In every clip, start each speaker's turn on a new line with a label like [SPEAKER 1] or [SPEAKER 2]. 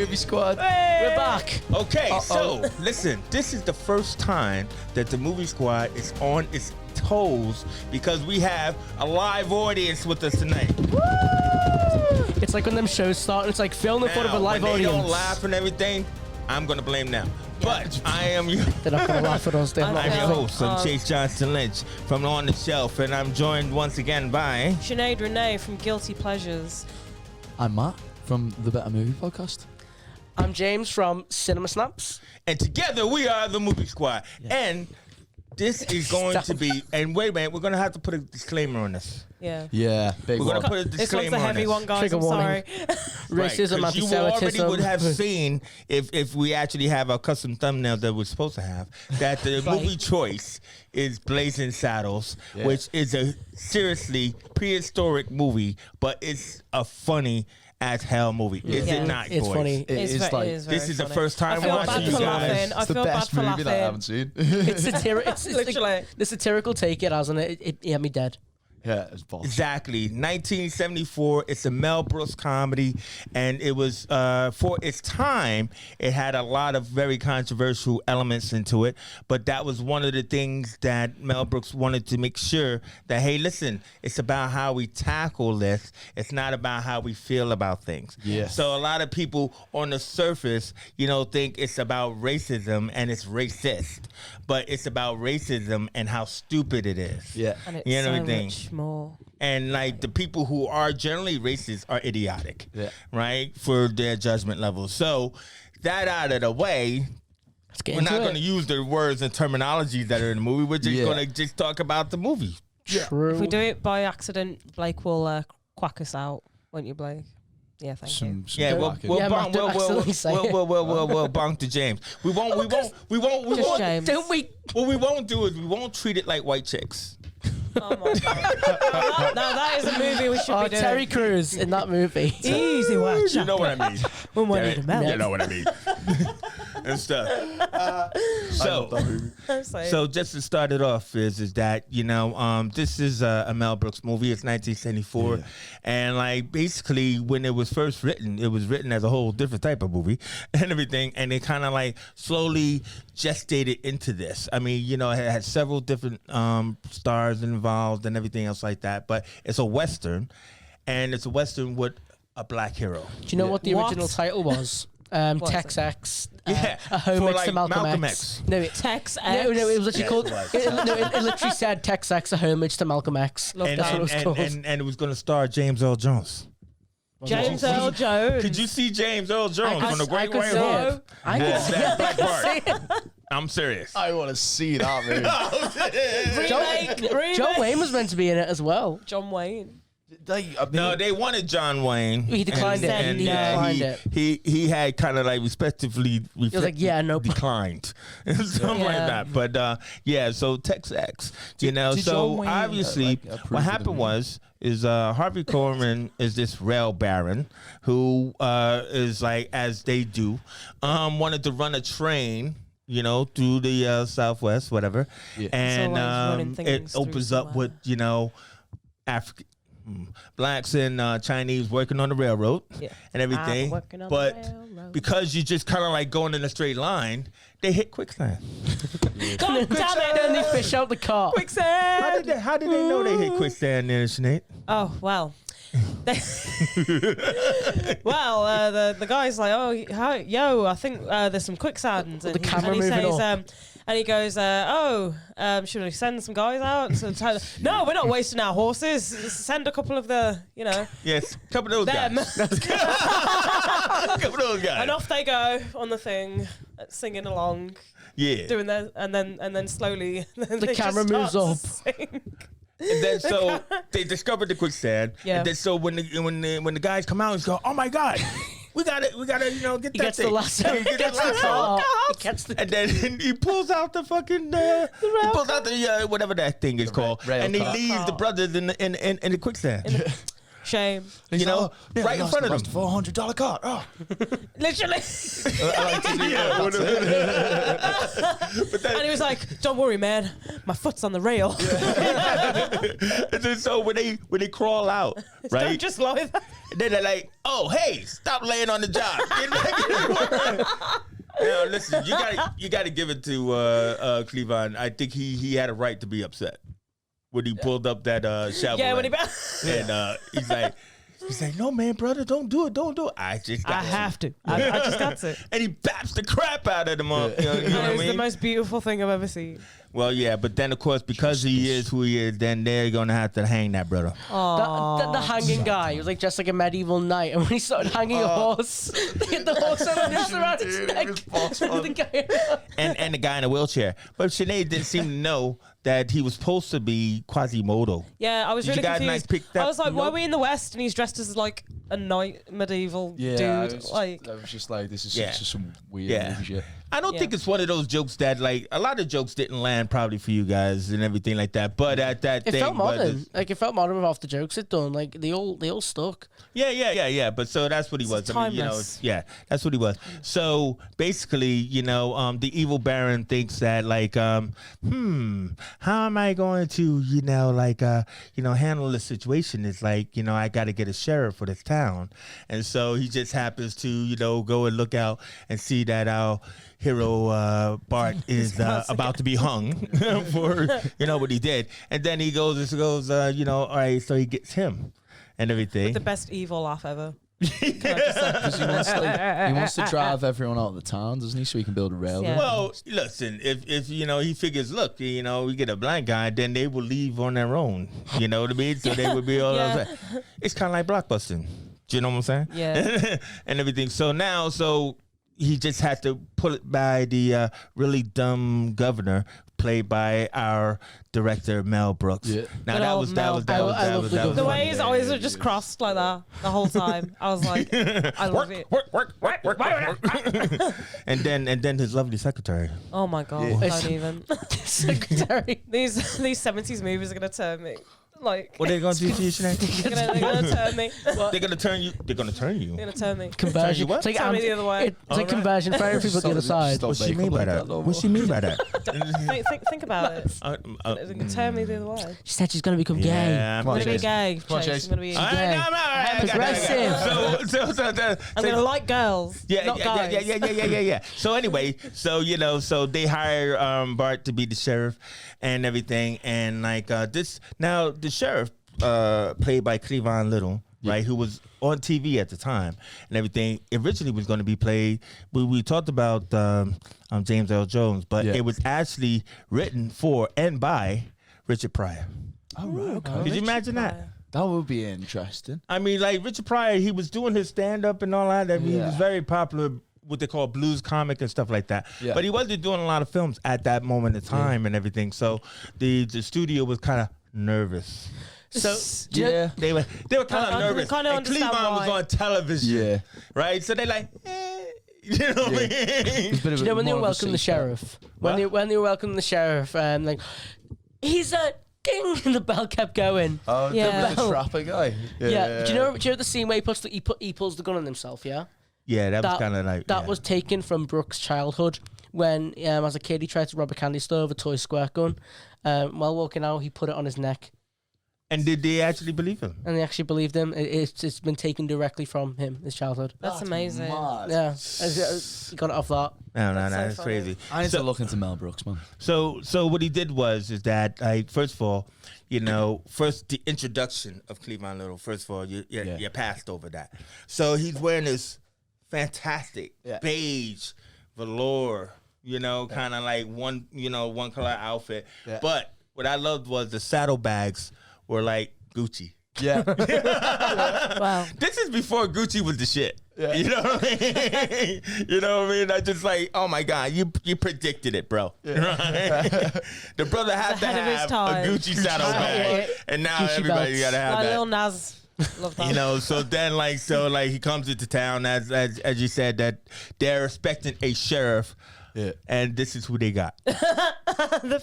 [SPEAKER 1] movie squad. We're back.
[SPEAKER 2] Okay, so listen, this is the first time that the movie squad is on its toes because we have a live audience with us tonight.
[SPEAKER 3] It's like when them shows start, it's like film in front of a live
[SPEAKER 2] when
[SPEAKER 3] audience.
[SPEAKER 2] They don't laugh and everything, I'm going to blame them. But I am you.
[SPEAKER 3] They're not going to laugh at us. They're not.
[SPEAKER 2] I'm your host. I'm Chase Johnson Lynch from On the Shelf, and I'm joined once again by
[SPEAKER 4] Sinead Renee from Guilty Pleasures.
[SPEAKER 1] I'm Matt from the Better Movie Podcast.
[SPEAKER 3] I'm James from Cinema Snaps.
[SPEAKER 2] And together we are the Movie Squad. Yeah. And this is going to be, and wait a minute, we're going to have to put a disclaimer on this.
[SPEAKER 4] Yeah.
[SPEAKER 1] Yeah, big
[SPEAKER 2] We're
[SPEAKER 1] one.
[SPEAKER 2] going to put a disclaimer on this.
[SPEAKER 4] This one's a heavy one, guys.
[SPEAKER 3] Trigger
[SPEAKER 4] I'm
[SPEAKER 3] warning.
[SPEAKER 4] sorry.
[SPEAKER 3] Racism,
[SPEAKER 2] right, you already
[SPEAKER 3] anti-Semitism.
[SPEAKER 2] would have seen, if we actually have our custom thumbnail that we're supposed to have, that the movie choice is Blazing Saddles, which is a seriously prehistoric movie, but it's a funny as hell movie. Is it not,
[SPEAKER 3] It's
[SPEAKER 2] boys?
[SPEAKER 3] funny.
[SPEAKER 4] This is
[SPEAKER 2] the first time
[SPEAKER 4] I feel
[SPEAKER 2] watching
[SPEAKER 4] bad
[SPEAKER 2] you
[SPEAKER 4] for
[SPEAKER 2] guys.
[SPEAKER 4] laughing. I
[SPEAKER 1] It's the
[SPEAKER 4] feel bad
[SPEAKER 1] best
[SPEAKER 4] for
[SPEAKER 1] movie that I haven't
[SPEAKER 4] laughing.
[SPEAKER 1] seen.
[SPEAKER 3] It's
[SPEAKER 4] Literally.
[SPEAKER 3] the satirical take it has, and it had me dead.
[SPEAKER 1] Yeah, it's boss.
[SPEAKER 2] Exactly. 1974. It's a Mel Brooks comedy, and it was for its time. It had a lot of very controversial elements into it, but that was one of the things that Mel Brooks wanted to make sure that, hey, listen, it's about how we tackle this. It's not about how we feel about things.
[SPEAKER 1] Yeah.
[SPEAKER 2] So a lot of people on the surface, think it's about racism and it's racist, but it's about racism and how stupid it is.
[SPEAKER 1] Yeah.
[SPEAKER 4] And it's
[SPEAKER 2] You know
[SPEAKER 4] so
[SPEAKER 2] what I mean?
[SPEAKER 4] much more.
[SPEAKER 2] And like the people who are generally racist are idiotic, right? For their judgment levels. So that out of the way, we're not going to use the words and terminologies that are in the movie. We're just going to just talk about the movie.
[SPEAKER 3] True.
[SPEAKER 4] If we do it by accident, Blake will quack us out, won't you, Blake? Yeah, thank you.
[SPEAKER 2] We'll bonk to James. We won't.
[SPEAKER 4] James.
[SPEAKER 3] Don't we?
[SPEAKER 2] What we won't do is we won't treat it like White Chicks.
[SPEAKER 4] Oh my God. Now that is a movie we should be doing.
[SPEAKER 3] Terry Crews in that movie.
[SPEAKER 4] Easy work.
[SPEAKER 2] You know what I mean.
[SPEAKER 4] When we need a melt.
[SPEAKER 2] You know what I mean. And stuff. So just to start it off is that this is a Mel Brooks movie. It's 1974, and like basically when it was first written, it was written as a whole different type of movie and everything, and it kind of like slowly gestated into this. I mean, it had several different stars involved and everything else like that, but it's a Western, and it's a Western with a black hero.
[SPEAKER 3] Do you know what the original title was? Tex X, a homage to Malcolm X. No,
[SPEAKER 4] Tex X.
[SPEAKER 3] No, it was literally called. It literally said Tex X, a homage to Malcolm X.
[SPEAKER 2] And,
[SPEAKER 3] That's what it was called.
[SPEAKER 2] And it was going to star James Earl Jones.
[SPEAKER 4] James Earl Jones.
[SPEAKER 2] Could you see James Earl Jones on the Great White Hope?
[SPEAKER 3] I could see
[SPEAKER 2] that black
[SPEAKER 3] it.
[SPEAKER 2] part. I'm serious.
[SPEAKER 1] I want to see that movie.
[SPEAKER 4] Remake.
[SPEAKER 3] John Wayne was meant to be in it as well.
[SPEAKER 4] John Wayne.
[SPEAKER 2] No, they wanted John Wayne.
[SPEAKER 3] He declined it.
[SPEAKER 2] And
[SPEAKER 3] He declined it.
[SPEAKER 2] He had kind of like respectively
[SPEAKER 3] He was like, yeah, no.
[SPEAKER 2] declined. Something like that. But so Tex X, so
[SPEAKER 1] John Wayne,
[SPEAKER 2] obviously what happened is Harvey Korman is this rail baron who is like, as they do, wanted to run a train through the Southwest, whatever. Yeah. And it opens up with, African blacks and Chinese working on the railroad and everything. But because you just kind of like going in a straight line, they hit quicksand.
[SPEAKER 4] God damn it!
[SPEAKER 3] And they fish out the car.
[SPEAKER 4] Quicksand!
[SPEAKER 2] How did they know they hit quicksand there, Sinead?
[SPEAKER 4] Oh, well. The guy's like, I think there's some quicksand.
[SPEAKER 3] The camera moving up.
[SPEAKER 4] And he goes, should we send some guys out? No, we're not wasting our horses. Send a couple of the,
[SPEAKER 2] Yes, a couple of those guys. A couple of those guys.
[SPEAKER 4] And off they go on the thing, singing along.
[SPEAKER 2] Yeah.
[SPEAKER 4] Doing that, and then slowly
[SPEAKER 3] the camera moves up.
[SPEAKER 2] And then so they discovered the quicksand.
[SPEAKER 4] Yeah.
[SPEAKER 2] And then so when the guys come out, he's go, oh my God. We gotta, get
[SPEAKER 3] He
[SPEAKER 2] that
[SPEAKER 3] gets
[SPEAKER 2] thing.
[SPEAKER 3] the lasso. He gets the car.
[SPEAKER 2] And then he pulls out the fucking, he pulls out the, whatever that thing is called. And he leaves the brothers in the quicksand.
[SPEAKER 4] Shame.
[SPEAKER 2] You know, right in front of them.
[SPEAKER 1] $400 car. Oh.
[SPEAKER 4] Literally. And he was like, "Don't worry, man. My foot's on the rail."
[SPEAKER 2] And then so when they crawl out, right?
[SPEAKER 4] Don't just lie there.
[SPEAKER 2] Then they're like, "Oh, hey, stop laying on the job." Now listen, you gotta give it to Cleavon. I think he had a right to be upset when he pulled up that shovel.
[SPEAKER 4] Yeah, when he
[SPEAKER 2] and he's like, "No, man, brother, don't do it. I
[SPEAKER 4] have to. I just got to.
[SPEAKER 2] And he baps the crap out of them up. You know what I
[SPEAKER 4] It was
[SPEAKER 2] mean?
[SPEAKER 4] the most beautiful thing I've ever seen.
[SPEAKER 2] Well, yeah, but then of course because he is who he is, then they're gonna have to hang that brother.
[SPEAKER 3] The hanging guy, he was like just like a medieval knight, and when he started hanging a horse, they hit the horse on around his neck.
[SPEAKER 2] And the guy in a wheelchair. But Sinead didn't seem to know that he was supposed to be Quasimodo.
[SPEAKER 4] Yeah, I was
[SPEAKER 2] Did
[SPEAKER 4] really
[SPEAKER 2] you guys,
[SPEAKER 4] confused.
[SPEAKER 2] pick that
[SPEAKER 4] I was like, why are
[SPEAKER 2] note?
[SPEAKER 4] we in the West and he's dressed as like a knight medieval dude?
[SPEAKER 1] I
[SPEAKER 4] Like,
[SPEAKER 1] was just like, this is just some weird movie shit.
[SPEAKER 2] I don't think it's one of those jokes that like a lot of jokes didn't land probably for you guys and everything like that. But at that
[SPEAKER 3] It
[SPEAKER 2] thing,
[SPEAKER 3] felt modern. Like it felt modern with half the jokes it done. Like they all stuck.
[SPEAKER 2] Yeah. But so that's what he was. I mean,
[SPEAKER 4] timeless.
[SPEAKER 2] that's what he was. So basically, the evil Baron thinks that like, how am I going to, handle this situation? It's like, I got to get a sheriff for this town, and so he just happens to, go and look out and see that our hero Bart is about to be hung for what he did, and then he goes all right, so he gets him and everything.
[SPEAKER 4] the best evil laugh ever.
[SPEAKER 1] Because he wants to drive everyone out of the town, doesn't he? So he can build a railroad.
[SPEAKER 4] Yeah.
[SPEAKER 2] Well, listen, if he figures, look, we get a blind guy, then they will leave on their own. You know what I mean? So they would be all it's kind of like blockbusting. Do you know what I'm saying?
[SPEAKER 4] Yeah.
[SPEAKER 2] And everything. So he just had to pull it by the really dumb governor, played by our director Mel Brooks.
[SPEAKER 1] Yeah.
[SPEAKER 2] Now
[SPEAKER 3] Good
[SPEAKER 2] that
[SPEAKER 3] old
[SPEAKER 2] was
[SPEAKER 3] Mel.
[SPEAKER 2] that was
[SPEAKER 4] The way
[SPEAKER 2] funny.
[SPEAKER 4] his eyes are just crossed like that the whole time. I was like, I love it.
[SPEAKER 2] Work. and then his lovely secretary.
[SPEAKER 4] Oh my god,
[SPEAKER 1] Yeah.
[SPEAKER 4] don't even.
[SPEAKER 3] Secretary.
[SPEAKER 4] These 70s movies are gonna turn me. Like,
[SPEAKER 2] What are they gonna do to you, Sinead?
[SPEAKER 4] they're gonna turn me.
[SPEAKER 2] They're gonna turn you. They're gonna turn you.
[SPEAKER 4] They're gonna turn me.
[SPEAKER 3] Conversion.
[SPEAKER 2] what?
[SPEAKER 3] It's like,
[SPEAKER 4] Turn me the other way.
[SPEAKER 3] It's like conversion therapy, but the other side.
[SPEAKER 2] What's she mean by that? What's she mean by that?
[SPEAKER 4] Think about it. They're gonna turn me the other way.
[SPEAKER 3] She said she's gonna become gay.
[SPEAKER 2] Yeah,
[SPEAKER 4] I'm gonna be
[SPEAKER 1] Chase.
[SPEAKER 4] gay.
[SPEAKER 1] Come on,
[SPEAKER 4] Chase.
[SPEAKER 1] Chase.
[SPEAKER 4] I'm gonna be.
[SPEAKER 2] All right,
[SPEAKER 3] gay.
[SPEAKER 2] no, I'm all right.
[SPEAKER 3] Progressive.
[SPEAKER 2] So,
[SPEAKER 4] I'm gonna like girls, not guys.
[SPEAKER 2] Yeah. So anyway, so they hire Bart to be the sheriff and everything, and like this now the sheriff played by Cleavon Little, right, who was on TV at the time and everything. Originally was going to be played. We talked about James L. Jones, but it was actually written for and by Richard Pryor.
[SPEAKER 1] Oh, right, okay.
[SPEAKER 2] Could you imagine that?
[SPEAKER 1] That would be interesting.
[SPEAKER 2] I mean, like Richard Pryor, he was doing his stand-up and all that. I mean, he was very popular, what they call blues comic and stuff like that.
[SPEAKER 1] Yeah.
[SPEAKER 2] But he wasn't doing a lot of films at that moment in time and everything. So the studio was kind of nervous.
[SPEAKER 3] So
[SPEAKER 1] Yeah.
[SPEAKER 2] They were kind
[SPEAKER 4] I
[SPEAKER 2] of nervous.
[SPEAKER 4] kinda
[SPEAKER 2] And
[SPEAKER 4] understand
[SPEAKER 2] Cleavon was
[SPEAKER 4] why.
[SPEAKER 2] on television.
[SPEAKER 1] Yeah.
[SPEAKER 2] Right? So they like, you know what I mean?
[SPEAKER 1] It's a bit of
[SPEAKER 3] Do you know when they
[SPEAKER 1] more
[SPEAKER 3] were
[SPEAKER 1] of a
[SPEAKER 3] welcoming the
[SPEAKER 1] secret.
[SPEAKER 3] sheriff?
[SPEAKER 2] What?
[SPEAKER 3] When they were welcoming the sheriff, like he's a ding, and the bell kept going.
[SPEAKER 1] Oh,
[SPEAKER 4] Yeah.
[SPEAKER 1] the trapper guy.
[SPEAKER 3] Yeah. Do you know the scene where he pulls the gun on himself? Yeah.
[SPEAKER 2] Yeah, that was kind of like
[SPEAKER 3] that was taken from Brooks' childhood when, as a kid, he tried to rob a candy store with a toy squirt gun. While walking out, he put it on his neck,
[SPEAKER 2] And did they actually believe him?
[SPEAKER 3] and they actually believed him. It's been taken directly from him, his childhood.
[SPEAKER 4] That's amazing.
[SPEAKER 1] Mad.
[SPEAKER 3] Yeah, he got it off that.
[SPEAKER 2] No,
[SPEAKER 4] That's so
[SPEAKER 2] that's
[SPEAKER 4] funny.
[SPEAKER 2] crazy.
[SPEAKER 1] I need
[SPEAKER 2] So-
[SPEAKER 1] to look into Mel Brooks, man.
[SPEAKER 2] So what he did is that, like, first of all, first the introduction of Cleavon Little. First of all, you passed over that. So he's wearing this fantastic beige velour, kind of like one color outfit. Yeah. But what I loved was the saddlebags were like Gucci.
[SPEAKER 1] Yeah.
[SPEAKER 4] Wow.
[SPEAKER 2] This is before Gucci was the shit.
[SPEAKER 1] Yeah.
[SPEAKER 2] You know what I mean? You know what I mean? I just like, oh my God, you predicted it, bro. Right? The brother had to
[SPEAKER 4] ahead of his
[SPEAKER 2] have a
[SPEAKER 4] time.
[SPEAKER 2] Gucci saddlebag, and now
[SPEAKER 3] Gucci
[SPEAKER 2] everybody
[SPEAKER 3] belts.
[SPEAKER 2] gotta have
[SPEAKER 4] Like
[SPEAKER 2] that.
[SPEAKER 4] Lil Nas. Love that.
[SPEAKER 2] So then he comes into town as you said, that they're expecting a sheriff
[SPEAKER 1] Yeah.
[SPEAKER 2] And this is who they got.
[SPEAKER 4] The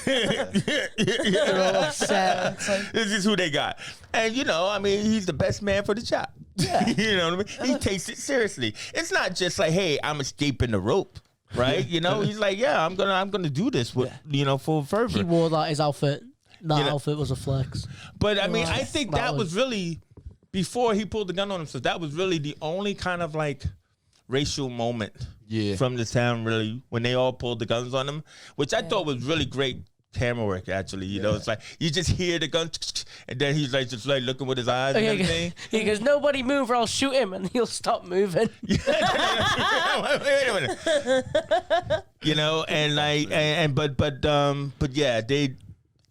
[SPEAKER 3] They're all upset. It's like,
[SPEAKER 2] This is who they got. And, you know, I mean, he's the best man for the job.
[SPEAKER 1] Yeah.
[SPEAKER 2] You know what I mean? He takes it seriously. It's not just like, hey, I'm escaping the rope, right? You know, he's like, yeah, I'm gonna do this with, you know, full fervor.
[SPEAKER 3] he wore that his outfit. That
[SPEAKER 2] You know-
[SPEAKER 3] outfit was a flex.
[SPEAKER 2] But I mean, I
[SPEAKER 3] Yes.
[SPEAKER 2] think
[SPEAKER 3] That
[SPEAKER 2] that was
[SPEAKER 3] was-
[SPEAKER 2] really, before he pulled the gun on himself, that was really the only kind of like racial moment from the town, really, when they all pulled the guns on him, which I thought was really great camera work, actually. You know, it's like you just hear the gun, and then he's like just like looking with his eyes and everything.
[SPEAKER 3] He goes, nobody move or I'll shoot him, and he'll stop moving.
[SPEAKER 2] Wait a minute. You know, and like, but yeah, they.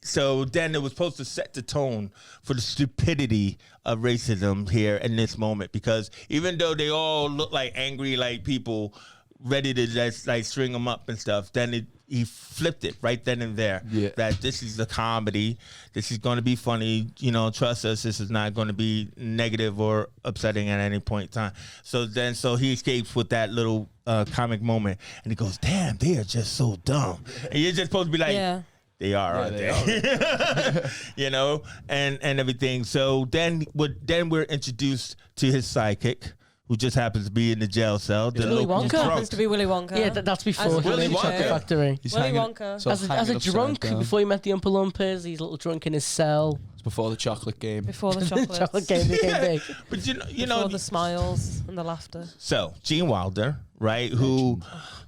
[SPEAKER 2] So then it was supposed to set the tone for the stupidity of racism here in this moment, because even though they all look like angry, like people ready to just like string them up and stuff, then he flipped it right then and there.
[SPEAKER 1] Yeah.
[SPEAKER 2] That this is a comedy. This is going to be funny. You know, trust us. This is not going to be negative or upsetting at any point in time. So he escapes with that little comic moment, and he goes, "Damn, they are just so dumb." And you're just supposed to be like,
[SPEAKER 4] Yeah.
[SPEAKER 2] They are, aren't they? You know, and everything. So then we're introduced to his sidekick, who just happens to be in the jail cell. The
[SPEAKER 3] Willy
[SPEAKER 2] local
[SPEAKER 3] Wonka.
[SPEAKER 2] drunk.
[SPEAKER 4] Happens to be Willy Wonka.
[SPEAKER 3] Yeah, that's before
[SPEAKER 4] As
[SPEAKER 3] he
[SPEAKER 2] Willy
[SPEAKER 3] went to
[SPEAKER 2] Wonka.
[SPEAKER 3] the factory.
[SPEAKER 1] He's
[SPEAKER 4] Willy
[SPEAKER 1] hanging-
[SPEAKER 4] Wonka.
[SPEAKER 1] so
[SPEAKER 3] As a
[SPEAKER 1] hanging upside
[SPEAKER 3] drunk,
[SPEAKER 1] down.
[SPEAKER 3] before he met the Oompa Loompas, he's a little drunk in his cell.
[SPEAKER 1] It's before the chocolate game.
[SPEAKER 4] Before the chocolates.
[SPEAKER 3] Chocolate game became big.
[SPEAKER 2] But you
[SPEAKER 4] Before
[SPEAKER 2] know,
[SPEAKER 4] the smiles and the laughter.
[SPEAKER 2] so Gene Wilder, right? Who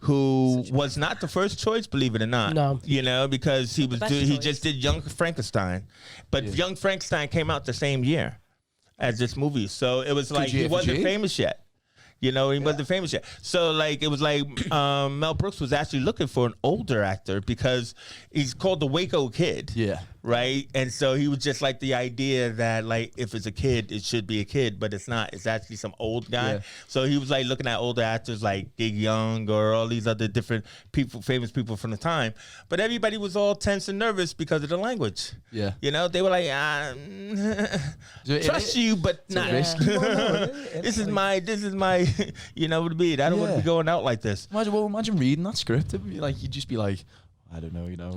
[SPEAKER 2] was not the first choice, believe it or not.
[SPEAKER 3] No.
[SPEAKER 2] You know, because he
[SPEAKER 4] best
[SPEAKER 2] he
[SPEAKER 4] choice.
[SPEAKER 2] just did Young Frankenstein, but Young Frankenstein came out the same year as this movie, so it was like he
[SPEAKER 1] year for
[SPEAKER 2] wasn't
[SPEAKER 1] G.
[SPEAKER 2] famous yet. You know, he wasn't famous yet. So, like, it was like Mel Brooks was actually looking for an older actor because he's called the Waco Kid.
[SPEAKER 1] Yeah.
[SPEAKER 2] Right? And so he was just like the idea that, like, if it's a kid, it should be a kid, but it's not. It's actually some old guy.
[SPEAKER 1] Yeah.
[SPEAKER 2] So he was like looking at older actors like Gig Young or all these other different people, famous people from the time. But everybody was all tense and nervous because of the language.
[SPEAKER 1] Yeah.
[SPEAKER 2] You know, they were like, trust you, but
[SPEAKER 1] It's a
[SPEAKER 2] not.
[SPEAKER 1] risk.
[SPEAKER 2] This is my, you know what I mean? I don't want to be going out like this.
[SPEAKER 1] Imagine reading that script. It'd be like, you'd just be like, I don't know, you know.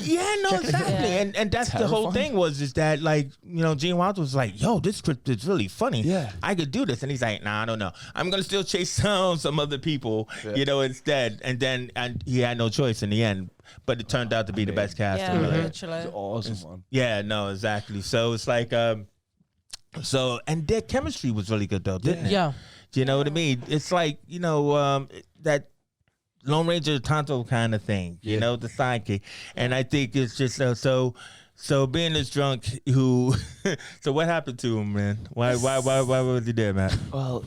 [SPEAKER 2] Yeah, no, exactly.
[SPEAKER 4] Yeah.
[SPEAKER 2] And that's the whole
[SPEAKER 1] Terrifying.
[SPEAKER 2] thing is that, like, you know, Gene Wilder was like, yo, this script is really funny.
[SPEAKER 1] Yeah.
[SPEAKER 2] I could do this. And he's like, nah, I don't know. I'm going to still chase down some other people, you know, instead. And he had no choice in the end. But it turned out to be the best cast.
[SPEAKER 4] Yeah,
[SPEAKER 2] in the-
[SPEAKER 4] literally.
[SPEAKER 1] Awesome, man.
[SPEAKER 2] Yeah, no, exactly. So it's like, and their chemistry was really good, though, didn't it?
[SPEAKER 3] Yeah.
[SPEAKER 2] Do you know what I mean? It's like, you know, that Lone Ranger Tonto kind of thing, you know, the sidekick. And I think it's just so being this drunk who, so what happened to him, man? Why was he there, man?
[SPEAKER 1] Well,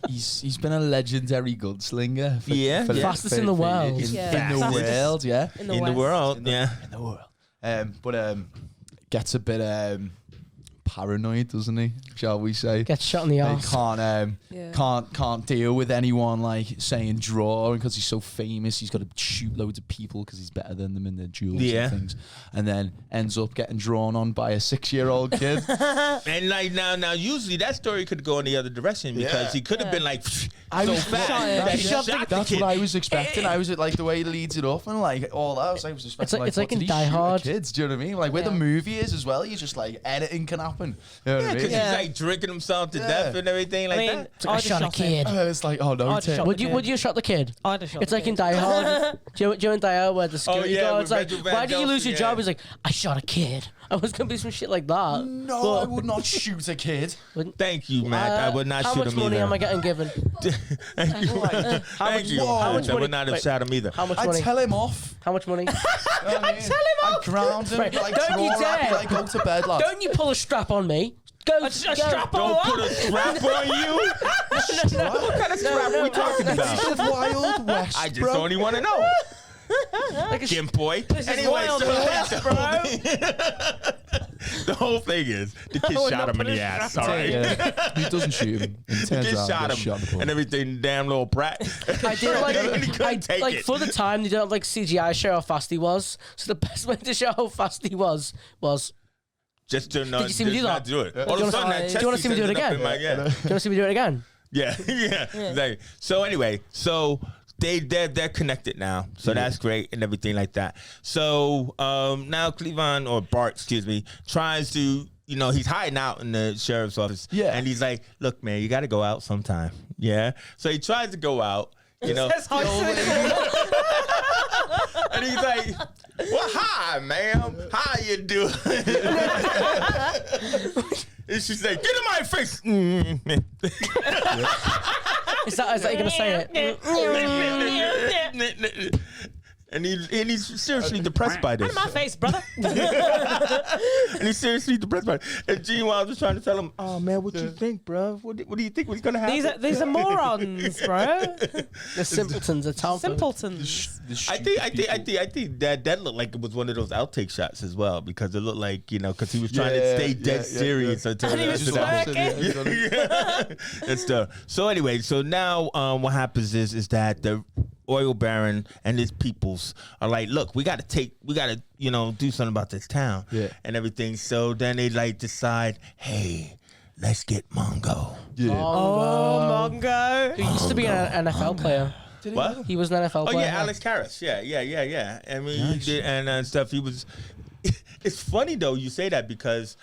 [SPEAKER 1] he's been a legendary gunslinger. For
[SPEAKER 3] Fastest in the world.
[SPEAKER 1] In
[SPEAKER 4] Yeah.
[SPEAKER 1] the
[SPEAKER 4] Fastest.
[SPEAKER 1] world, yeah.
[SPEAKER 4] In the
[SPEAKER 2] In the
[SPEAKER 4] West.
[SPEAKER 2] world,
[SPEAKER 1] In the-
[SPEAKER 2] yeah.
[SPEAKER 1] In the world. But gets a bit paranoid, doesn't he? Shall we say?
[SPEAKER 3] Gets shot in the
[SPEAKER 1] They
[SPEAKER 3] arse.
[SPEAKER 1] can't deal with anyone like saying draw, and because he's so famous, he's got to shoot loads of people because he's better than them in their duels
[SPEAKER 2] Yeah.
[SPEAKER 1] and things, and then ends up getting drawn on by a 6-year-old kid.
[SPEAKER 2] And like now, usually that story could go in the other direction because he could have been like so
[SPEAKER 1] was-
[SPEAKER 2] fast
[SPEAKER 4] Shot him.
[SPEAKER 2] that he
[SPEAKER 3] Shot
[SPEAKER 2] shot the
[SPEAKER 1] That's
[SPEAKER 2] kid.
[SPEAKER 1] what I was expecting. I was like the way he leads it up and like all that. I was expecting
[SPEAKER 3] it's like
[SPEAKER 1] what,
[SPEAKER 3] in
[SPEAKER 1] did he
[SPEAKER 3] Die
[SPEAKER 1] shoot
[SPEAKER 3] Hard.
[SPEAKER 1] kids. Do you know what I mean? Like where the
[SPEAKER 4] Yeah.
[SPEAKER 1] movie is as well. You just like anything can happen. You know what I
[SPEAKER 2] Because
[SPEAKER 1] mean?
[SPEAKER 4] Yeah.
[SPEAKER 2] he's like drinking himself to death and everything like
[SPEAKER 4] I mean,
[SPEAKER 2] that.
[SPEAKER 3] It's like I
[SPEAKER 4] I'd
[SPEAKER 3] shot a
[SPEAKER 4] have shot him.
[SPEAKER 3] kid.
[SPEAKER 1] And it's like, oh no,
[SPEAKER 4] I'd
[SPEAKER 1] Tim.
[SPEAKER 4] shot
[SPEAKER 3] Would
[SPEAKER 4] the
[SPEAKER 3] you
[SPEAKER 4] kid.
[SPEAKER 3] would you shot the kid?
[SPEAKER 4] I'd have shot
[SPEAKER 3] It's
[SPEAKER 4] the
[SPEAKER 3] like in
[SPEAKER 4] kid.
[SPEAKER 3] Die Hard. Do you know in Die Hard where the security
[SPEAKER 2] yeah,
[SPEAKER 3] guard's
[SPEAKER 2] with
[SPEAKER 3] like,
[SPEAKER 2] Rachel Van
[SPEAKER 3] why did you lose
[SPEAKER 2] Delphi,
[SPEAKER 3] your job?
[SPEAKER 2] yeah.
[SPEAKER 3] He's like, I shot a kid. I was gonna be some shit like that.
[SPEAKER 1] No,
[SPEAKER 3] But-
[SPEAKER 1] I would not shoot a kid.
[SPEAKER 2] Thank you, Mac. I would not
[SPEAKER 3] how
[SPEAKER 2] shoot
[SPEAKER 3] much
[SPEAKER 2] him
[SPEAKER 3] money
[SPEAKER 2] either.
[SPEAKER 3] am I getting given?
[SPEAKER 2] Thank you. Thank you.
[SPEAKER 3] how much
[SPEAKER 2] I
[SPEAKER 3] money-
[SPEAKER 2] would not have
[SPEAKER 3] wait.
[SPEAKER 2] shot him either.
[SPEAKER 3] How much
[SPEAKER 1] I'd
[SPEAKER 3] money?
[SPEAKER 1] tell him off.
[SPEAKER 3] How much money?
[SPEAKER 1] You know what I mean? I'd ground him.
[SPEAKER 3] Right,
[SPEAKER 1] Like,
[SPEAKER 3] don't you
[SPEAKER 1] draw up,
[SPEAKER 3] dare.
[SPEAKER 1] like, go to bed, lad.
[SPEAKER 3] Don't you pull a strap on me? Go.
[SPEAKER 4] A strap on
[SPEAKER 2] Don't
[SPEAKER 4] what?
[SPEAKER 2] put a strap on you. What kind of strap are we talking
[SPEAKER 1] This
[SPEAKER 2] about?
[SPEAKER 1] is Wild West,
[SPEAKER 2] I just
[SPEAKER 1] bro.
[SPEAKER 2] only want to know.
[SPEAKER 3] Like a
[SPEAKER 2] Jim boy.
[SPEAKER 4] This is Wild West, bro.
[SPEAKER 2] The whole thing is the kid
[SPEAKER 4] would
[SPEAKER 2] shot
[SPEAKER 4] not
[SPEAKER 2] him in
[SPEAKER 4] put
[SPEAKER 2] the
[SPEAKER 4] a
[SPEAKER 2] ass.
[SPEAKER 4] strap
[SPEAKER 2] All
[SPEAKER 4] on
[SPEAKER 2] right.
[SPEAKER 1] Yeah. He doesn't shoot him. He
[SPEAKER 2] The
[SPEAKER 1] turns
[SPEAKER 2] kid
[SPEAKER 1] around,
[SPEAKER 2] shot
[SPEAKER 1] gets
[SPEAKER 2] him
[SPEAKER 1] shot in the
[SPEAKER 2] and
[SPEAKER 1] ball.
[SPEAKER 2] everything. Damn little brat.
[SPEAKER 3] I did like,
[SPEAKER 2] And he couldn't take
[SPEAKER 3] like
[SPEAKER 2] it.
[SPEAKER 3] for the time they don't like CGI show how fast he was. So the best way to show how fast he was
[SPEAKER 2] Just to not,
[SPEAKER 3] Did you see me
[SPEAKER 2] just
[SPEAKER 3] do
[SPEAKER 2] not
[SPEAKER 3] that?
[SPEAKER 2] do it.
[SPEAKER 3] Do
[SPEAKER 2] All
[SPEAKER 3] you
[SPEAKER 2] of a
[SPEAKER 3] wanna-
[SPEAKER 2] sudden, that
[SPEAKER 3] do you wanna
[SPEAKER 2] chest
[SPEAKER 3] see me do it
[SPEAKER 2] ended up
[SPEAKER 3] again?
[SPEAKER 2] in my- yeah.
[SPEAKER 3] do you want to see me do it again?
[SPEAKER 2] Yeah, yeah, exactly. So anyway, so they're connected now, so that's great and everything like that. So now Cleavon or Bart, excuse me, tries to. He's hiding out in the sheriff's office. Yeah. And he's like, look, man, you got to go out sometime. Yeah. So he tries to go out, And he's like, well, hi, ma'am. How you doing? And she's like, get in my face.
[SPEAKER 3] Is that you going to say
[SPEAKER 2] it? And he's seriously depressed by this.
[SPEAKER 4] Out of my face, brother.
[SPEAKER 2] And he's seriously depressed by it. And Gene Wilder was trying to tell him, oh, man, what you think, bro? What do you think was going to happen?
[SPEAKER 4] These are morons, bro.
[SPEAKER 3] The simpletons are town.
[SPEAKER 4] Simpletons.
[SPEAKER 2] I think that looked like it was one of those outtake shots as well, because it looked like, because he was trying to stay dead serious until
[SPEAKER 4] and he was
[SPEAKER 2] that. That's stuff. So anyway, so now what happens is that the oil baron and his peoples are like, look, we gotta do something about this town and everything. So then they decide, hey, let's get Mongo.
[SPEAKER 3] Yeah.
[SPEAKER 4] Mongo.
[SPEAKER 3] Who used to be an NFL player.
[SPEAKER 2] What?
[SPEAKER 3] He was an NFL player.
[SPEAKER 2] Oh yeah, Alex Karras. Yeah. I mean, he did and stuff. He was. It's funny though you say that, because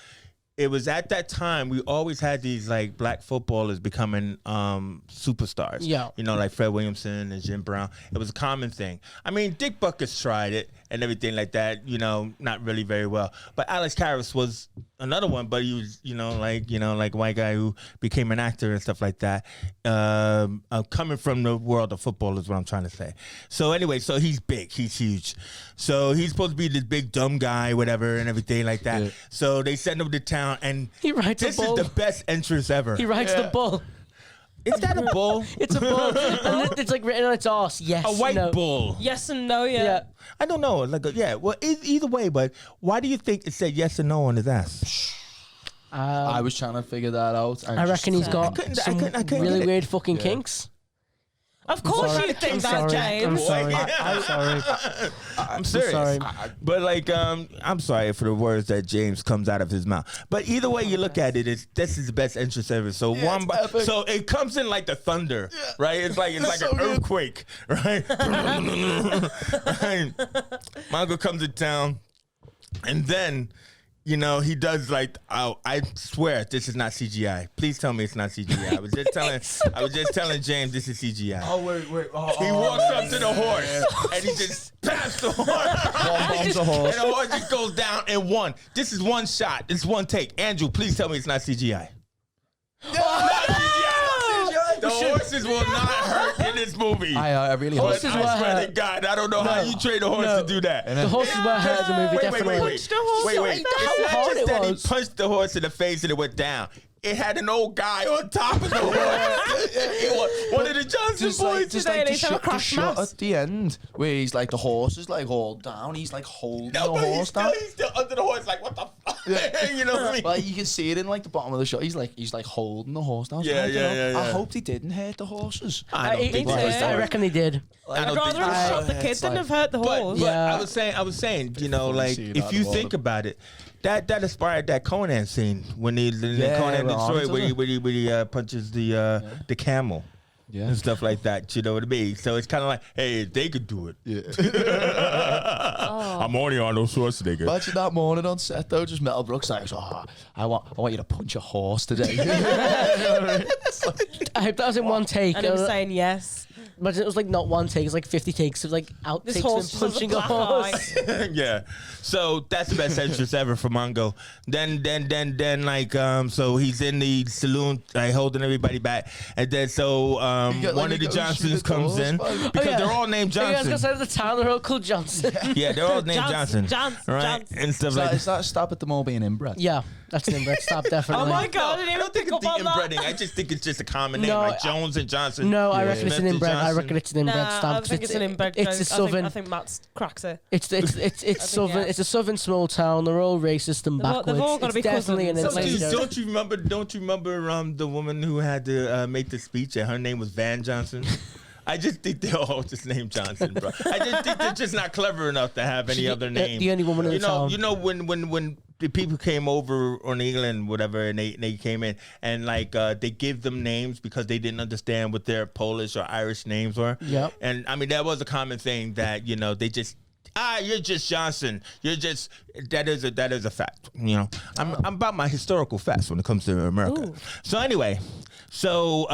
[SPEAKER 2] it was at that time we always had these black footballers becoming superstars.
[SPEAKER 3] Yeah.
[SPEAKER 2] Like Fred Williamson and Jim Brown. It was a common thing. I mean, Dick Buckus tried it and everything like that, not really very well. But Alex Karras was another one, but he was, like a white guy who became an actor and stuff like that. Coming from the world of football is what I'm trying to say. So anyway, so he's big, he's huge. So he's supposed to be this big dumb guy, whatever, and everything like that. Yeah. So they send him to town, and
[SPEAKER 3] he writes
[SPEAKER 2] this
[SPEAKER 3] a bull.
[SPEAKER 2] Is the best entrance ever.
[SPEAKER 3] He writes the bull.
[SPEAKER 2] Is that a bull?
[SPEAKER 3] It's a bull. And it's written on its arse. Yes.
[SPEAKER 2] A white bull.
[SPEAKER 4] Yes and no, yeah.
[SPEAKER 2] I don't know. Well, either way, but why do you think it said yes and no on his ass?
[SPEAKER 1] I was trying to figure that out.
[SPEAKER 3] I reckon he's got some really weird fucking kinks.
[SPEAKER 4] Of course you think that, James.
[SPEAKER 3] I'm sorry.
[SPEAKER 2] I'm serious.
[SPEAKER 3] Sorry.
[SPEAKER 2] But I'm sorry for the words that James comes out of his mouth. But either way you look at it, this is the best entrance ever. So so it comes in like the thunder, right? It's like so an earthquake, right? Right? Mongo comes to town, and then he does I swear this is not CGI. Please tell me it's not CGI. I was just telling James this is CGI.
[SPEAKER 1] Oh wait.
[SPEAKER 2] He walks up to the horse and he just taps the horse.
[SPEAKER 1] Bombs the horse.
[SPEAKER 2] And the horse just goes down in one. This is one shot. This is one take. Andrew, please tell me it's not CGI. Not CGI. The horses will not hurt in this movie.
[SPEAKER 1] I really hope.
[SPEAKER 3] Horses
[SPEAKER 2] I swear to God, I don't know how you train a horse to do that.
[SPEAKER 3] The horses were hurt in the movie, definitely.
[SPEAKER 4] Punched the horse.
[SPEAKER 2] Wait. It's not just that he punched the horse in the face and it went down. It had an old guy on top of the horse. One of the Johnson boys.
[SPEAKER 1] Just the shot at the end where he's the horse is all down. He's holding the horse down.
[SPEAKER 2] He's still under the horse, what the fuck? You know what I mean?
[SPEAKER 1] Well, you can see it in the bottom of the shot. He's holding the horse down.
[SPEAKER 2] Yeah.
[SPEAKER 1] I hope they didn't hurt the horses.
[SPEAKER 3] I reckon they did.
[SPEAKER 4] I'd rather have shot the kid than have hurt the horse.
[SPEAKER 2] But I was saying, if you think about it, that inspired that Conan scene when Conan Detroit where he punches the camel. Yeah. And stuff like that, you know what I mean? So it's kind of like, hey, if they could do it. Yeah. I'm only Arnold Schwarzenegger.
[SPEAKER 1] Imagine that morning on set, though, just Mel Brooks like, I want you to punch a horse today.
[SPEAKER 3] I hope that was in one take.
[SPEAKER 4] And I was saying yes.
[SPEAKER 3] Imagine it was not one take, it's 50 takes of outtakes of him punching a horse.
[SPEAKER 2] Yeah. So that's the best entrance ever for Mongo. Then so he's in the saloon holding everybody back. And then one of the Johnsons comes in because they're all named Johnson.
[SPEAKER 3] I was going to say the town, they're all called Johnson.
[SPEAKER 2] Yeah, they're all named Johnson. Right? And stuff like that.
[SPEAKER 1] Is that a stab at them all being inbred?
[SPEAKER 3] Yeah, that's an inbred stab, definitely.
[SPEAKER 4] Oh my God, I
[SPEAKER 2] don't think it's the inbreeding. I just think it's just a common name, like Jones and Johnson.
[SPEAKER 3] No, I reckon it's an inbred. I reckon it's an inbred stab.
[SPEAKER 4] I think it's an inbred.
[SPEAKER 3] It's a southern.
[SPEAKER 4] I think Matt cracks it.
[SPEAKER 3] It's southern. It's a southern small town. They're all racist and backwards.
[SPEAKER 4] They've all got to be
[SPEAKER 3] definitely an
[SPEAKER 4] cousins.
[SPEAKER 2] Don't you remember the woman who had to make the speech and her name was Van Johnson? I just think they're all just named Johnson, bro. I just think they're just not clever enough to have any other name.
[SPEAKER 3] The only woman in the town.
[SPEAKER 2] You know when the people came over on England, whatever, and they came in and like they give them names because they didn't understand what their Polish or Irish names were.
[SPEAKER 3] Yep.
[SPEAKER 2] And I mean that was a common thing that they just you're just Johnson. You're just that is a fact. I'm about my historical facts when it comes to America.
[SPEAKER 4] Ooh.
[SPEAKER 2] So anyway, so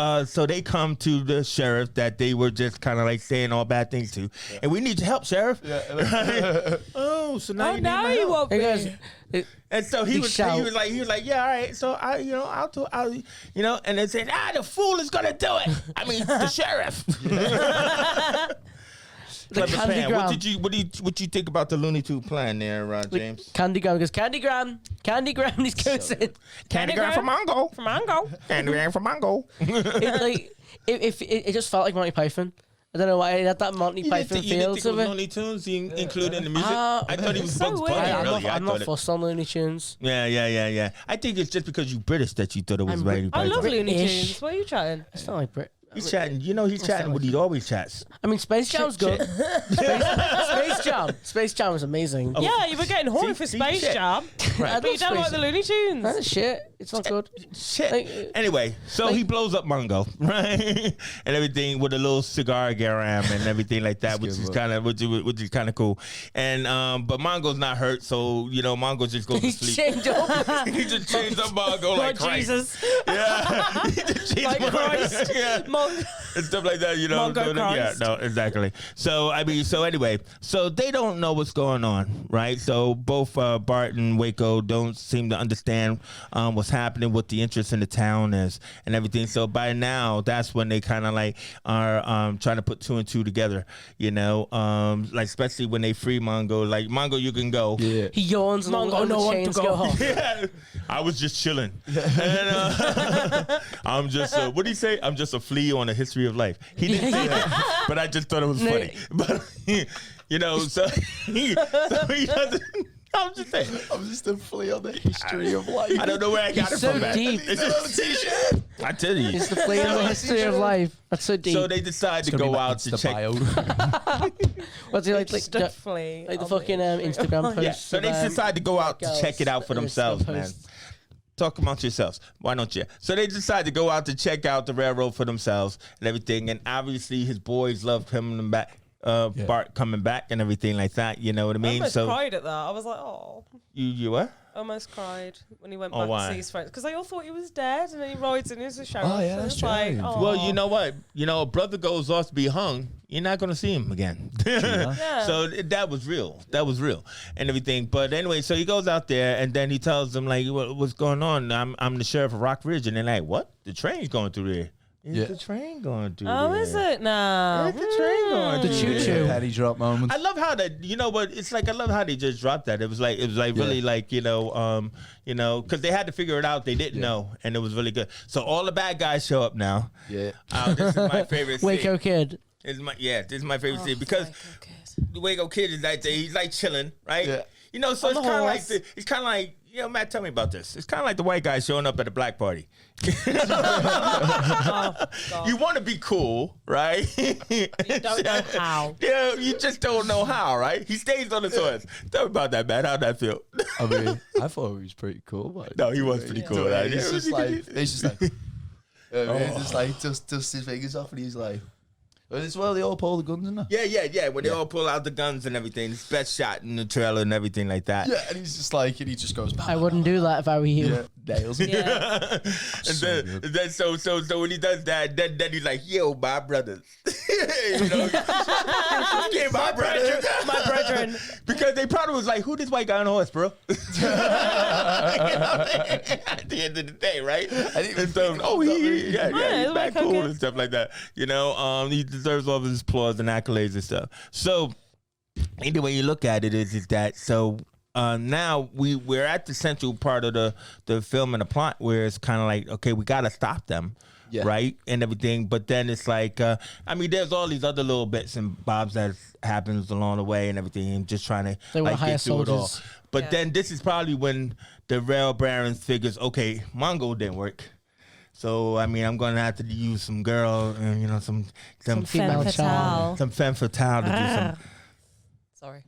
[SPEAKER 2] they come to the sheriff that they were just kind of like saying all bad things to, and we need your help, sheriff. Yeah. Oh, so now you need my
[SPEAKER 4] you
[SPEAKER 2] help.
[SPEAKER 4] won't be.
[SPEAKER 2] And so he was like, yeah, all right. So I'll and they said, the fool is gonna do it. I mean, the sheriff.
[SPEAKER 3] The Candygram.
[SPEAKER 2] What you think about the Looney Tune plan there, James?
[SPEAKER 3] Candygram goes, Candygram. He's goes in.
[SPEAKER 2] Candygram for Mongo.
[SPEAKER 4] From Mongo.
[SPEAKER 2] Candygram for Mongo.
[SPEAKER 3] It just felt like Monty Python. I don't know why it had that Monty Python feel to it.
[SPEAKER 2] Looney Tunes included in the music? I thought he was
[SPEAKER 4] so
[SPEAKER 2] Bugs
[SPEAKER 4] weird.
[SPEAKER 2] Bunny.
[SPEAKER 3] I'm not fussed on Looney Tunes.
[SPEAKER 2] Yeah. I think it's just because you're British that you thought it was Monty
[SPEAKER 4] I
[SPEAKER 2] Python.
[SPEAKER 4] love Looney
[SPEAKER 3] British.
[SPEAKER 4] Tunes. What are you chatting?
[SPEAKER 3] It's not like Brit.
[SPEAKER 2] He's chatting. He's chatting what he always chats.
[SPEAKER 3] I mean, Space Jam's good. Space Jam was amazing.
[SPEAKER 4] Yeah, you were getting horny for Space Jam, but you don't like the Looney Tunes.
[SPEAKER 3] That's shit. It's not good.
[SPEAKER 2] Shit. Anyway, so he blows up Mongo, right? And everything with a little cigar garam and everything like that, which is kind of cool. And but Mongo's not hurt, so Mongo just goes to
[SPEAKER 3] He's
[SPEAKER 2] sleep.
[SPEAKER 3] chained up.
[SPEAKER 2] He just chains up Mongo like Christ.
[SPEAKER 4] Jesus.
[SPEAKER 2] Yeah. He just chains
[SPEAKER 4] Like Christ.
[SPEAKER 2] Yeah. And stuff like that,
[SPEAKER 4] Mongo Christ.
[SPEAKER 2] Yeah, no, exactly. So anyway, so they don't know what's going on, right? So both Bart and Waco don't seem to understand what's happening, what the interest in the town is, and everything. So by now, that's when they kind of like are trying to put two and two together, like especially when they free Mongo. Like Mongo, you can go.
[SPEAKER 1] Yeah.
[SPEAKER 3] He yawns and
[SPEAKER 4] Mongo,
[SPEAKER 3] all
[SPEAKER 4] no
[SPEAKER 3] the
[SPEAKER 4] one
[SPEAKER 3] chains
[SPEAKER 4] to
[SPEAKER 3] go
[SPEAKER 4] go.
[SPEAKER 3] off.
[SPEAKER 2] Yeah, I was just chilling. And, I'm just, what did he say? I'm just a flea on a history of life. He didn't say that, but I just thought it was funny. But, so he doesn't. I'm just saying.
[SPEAKER 1] I'm just a flea on the history of life.
[SPEAKER 2] I don't know where I got it
[SPEAKER 3] so
[SPEAKER 2] from.
[SPEAKER 3] deep.
[SPEAKER 2] It's just a t-shirt. I tell you.
[SPEAKER 3] It's the flea in the history of life. That's so deep.
[SPEAKER 2] So they decide to go out to check.
[SPEAKER 3] What's he like
[SPEAKER 4] The flea.
[SPEAKER 3] the fucking Instagram post?
[SPEAKER 2] Yeah. So they decide to go out to check it out for themselves, man. Talk amongst yourselves. Why don't you? So they decide to go out to check out the railroad for themselves and everything. And obviously his boys love coming back. Bart coming back and everything like that. You know what I
[SPEAKER 4] I
[SPEAKER 2] mean?
[SPEAKER 4] almost
[SPEAKER 2] So
[SPEAKER 4] cried at that. I was like, oh.
[SPEAKER 2] you what?
[SPEAKER 4] I almost cried when he went
[SPEAKER 2] Oh,
[SPEAKER 4] back
[SPEAKER 2] why?
[SPEAKER 4] to see his friends because they all thought he was dead, and then he rides in his show.
[SPEAKER 1] Oh, yeah, that's true.
[SPEAKER 2] Well, you know what? A brother goes off to be hung. You're not gonna see him again.
[SPEAKER 4] Yeah.
[SPEAKER 2] So that was real. That was real and everything. But anyway, so he goes out there and then he tells them like, "What's going on? I'm the sheriff of Rock Ridge," and they're like, "What? The train's going through there." Is the train going through
[SPEAKER 4] Oh,
[SPEAKER 2] there?
[SPEAKER 4] is it now?
[SPEAKER 2] Is the train going
[SPEAKER 3] The
[SPEAKER 2] through
[SPEAKER 3] choo-choo.
[SPEAKER 2] there?
[SPEAKER 1] Penny drop moment.
[SPEAKER 2] I love how that. You know what? It's like I love how they just dropped that. It was like really like because they had to figure it out. They didn't know, and it was really good. So all the bad guys show up now.
[SPEAKER 1] Yeah.
[SPEAKER 2] This is my favorite.
[SPEAKER 3] Waco Kid.
[SPEAKER 2] This is my favorite scene because the Waco Kid is like he's like chilling, right?
[SPEAKER 1] Yeah.
[SPEAKER 2] So it's kind of like Matt, tell me about this. It's kind of like the white guy showing up at a black party. You want to be cool, right?
[SPEAKER 4] You don't know how.
[SPEAKER 2] Yeah, you just don't know how, right? He stays on his horse. Tell me about that, man. How'd that feel?
[SPEAKER 1] I mean, I thought he was pretty cool. But
[SPEAKER 2] No, he was pretty cool. Right?
[SPEAKER 1] He's just like, dust his fingers off, and he's like, well, they all pull the guns in there.
[SPEAKER 2] Yeah. When they all pull out the guns and everything, it's best shot in the trailer and everything like that.
[SPEAKER 1] Yeah, and he's just like, and he just goes,
[SPEAKER 3] I wouldn't do that if I were you.
[SPEAKER 1] Yeah, nails him.
[SPEAKER 4] Yeah.
[SPEAKER 2] And then so when he does that, then he's like, "Yo, my brothers," my brothers,
[SPEAKER 4] My brethren.
[SPEAKER 2] because they probably was like, "Who this white guy on a horse, bro?" At the end of the day, right? And so, he's back
[SPEAKER 4] Waco
[SPEAKER 2] cool
[SPEAKER 4] Kid.
[SPEAKER 2] and stuff like that. He deserves all of his applause and accolades and stuff. So, either way you look at it is that so. Now we're at the central part of the film and the plot where it's kind of like, okay, we got to stop them, right, and everything. But then it's like, there's all these other little bits and bobs that happens along the way and everything, and just trying to
[SPEAKER 3] They want to hire
[SPEAKER 2] get through it all.
[SPEAKER 3] soldiers.
[SPEAKER 2] But then this is probably when the rail baron figures, okay, Mongo didn't work. So I'm gonna have to use some girl and some
[SPEAKER 3] female child.
[SPEAKER 2] some femme fatale to do some.
[SPEAKER 4] Sorry.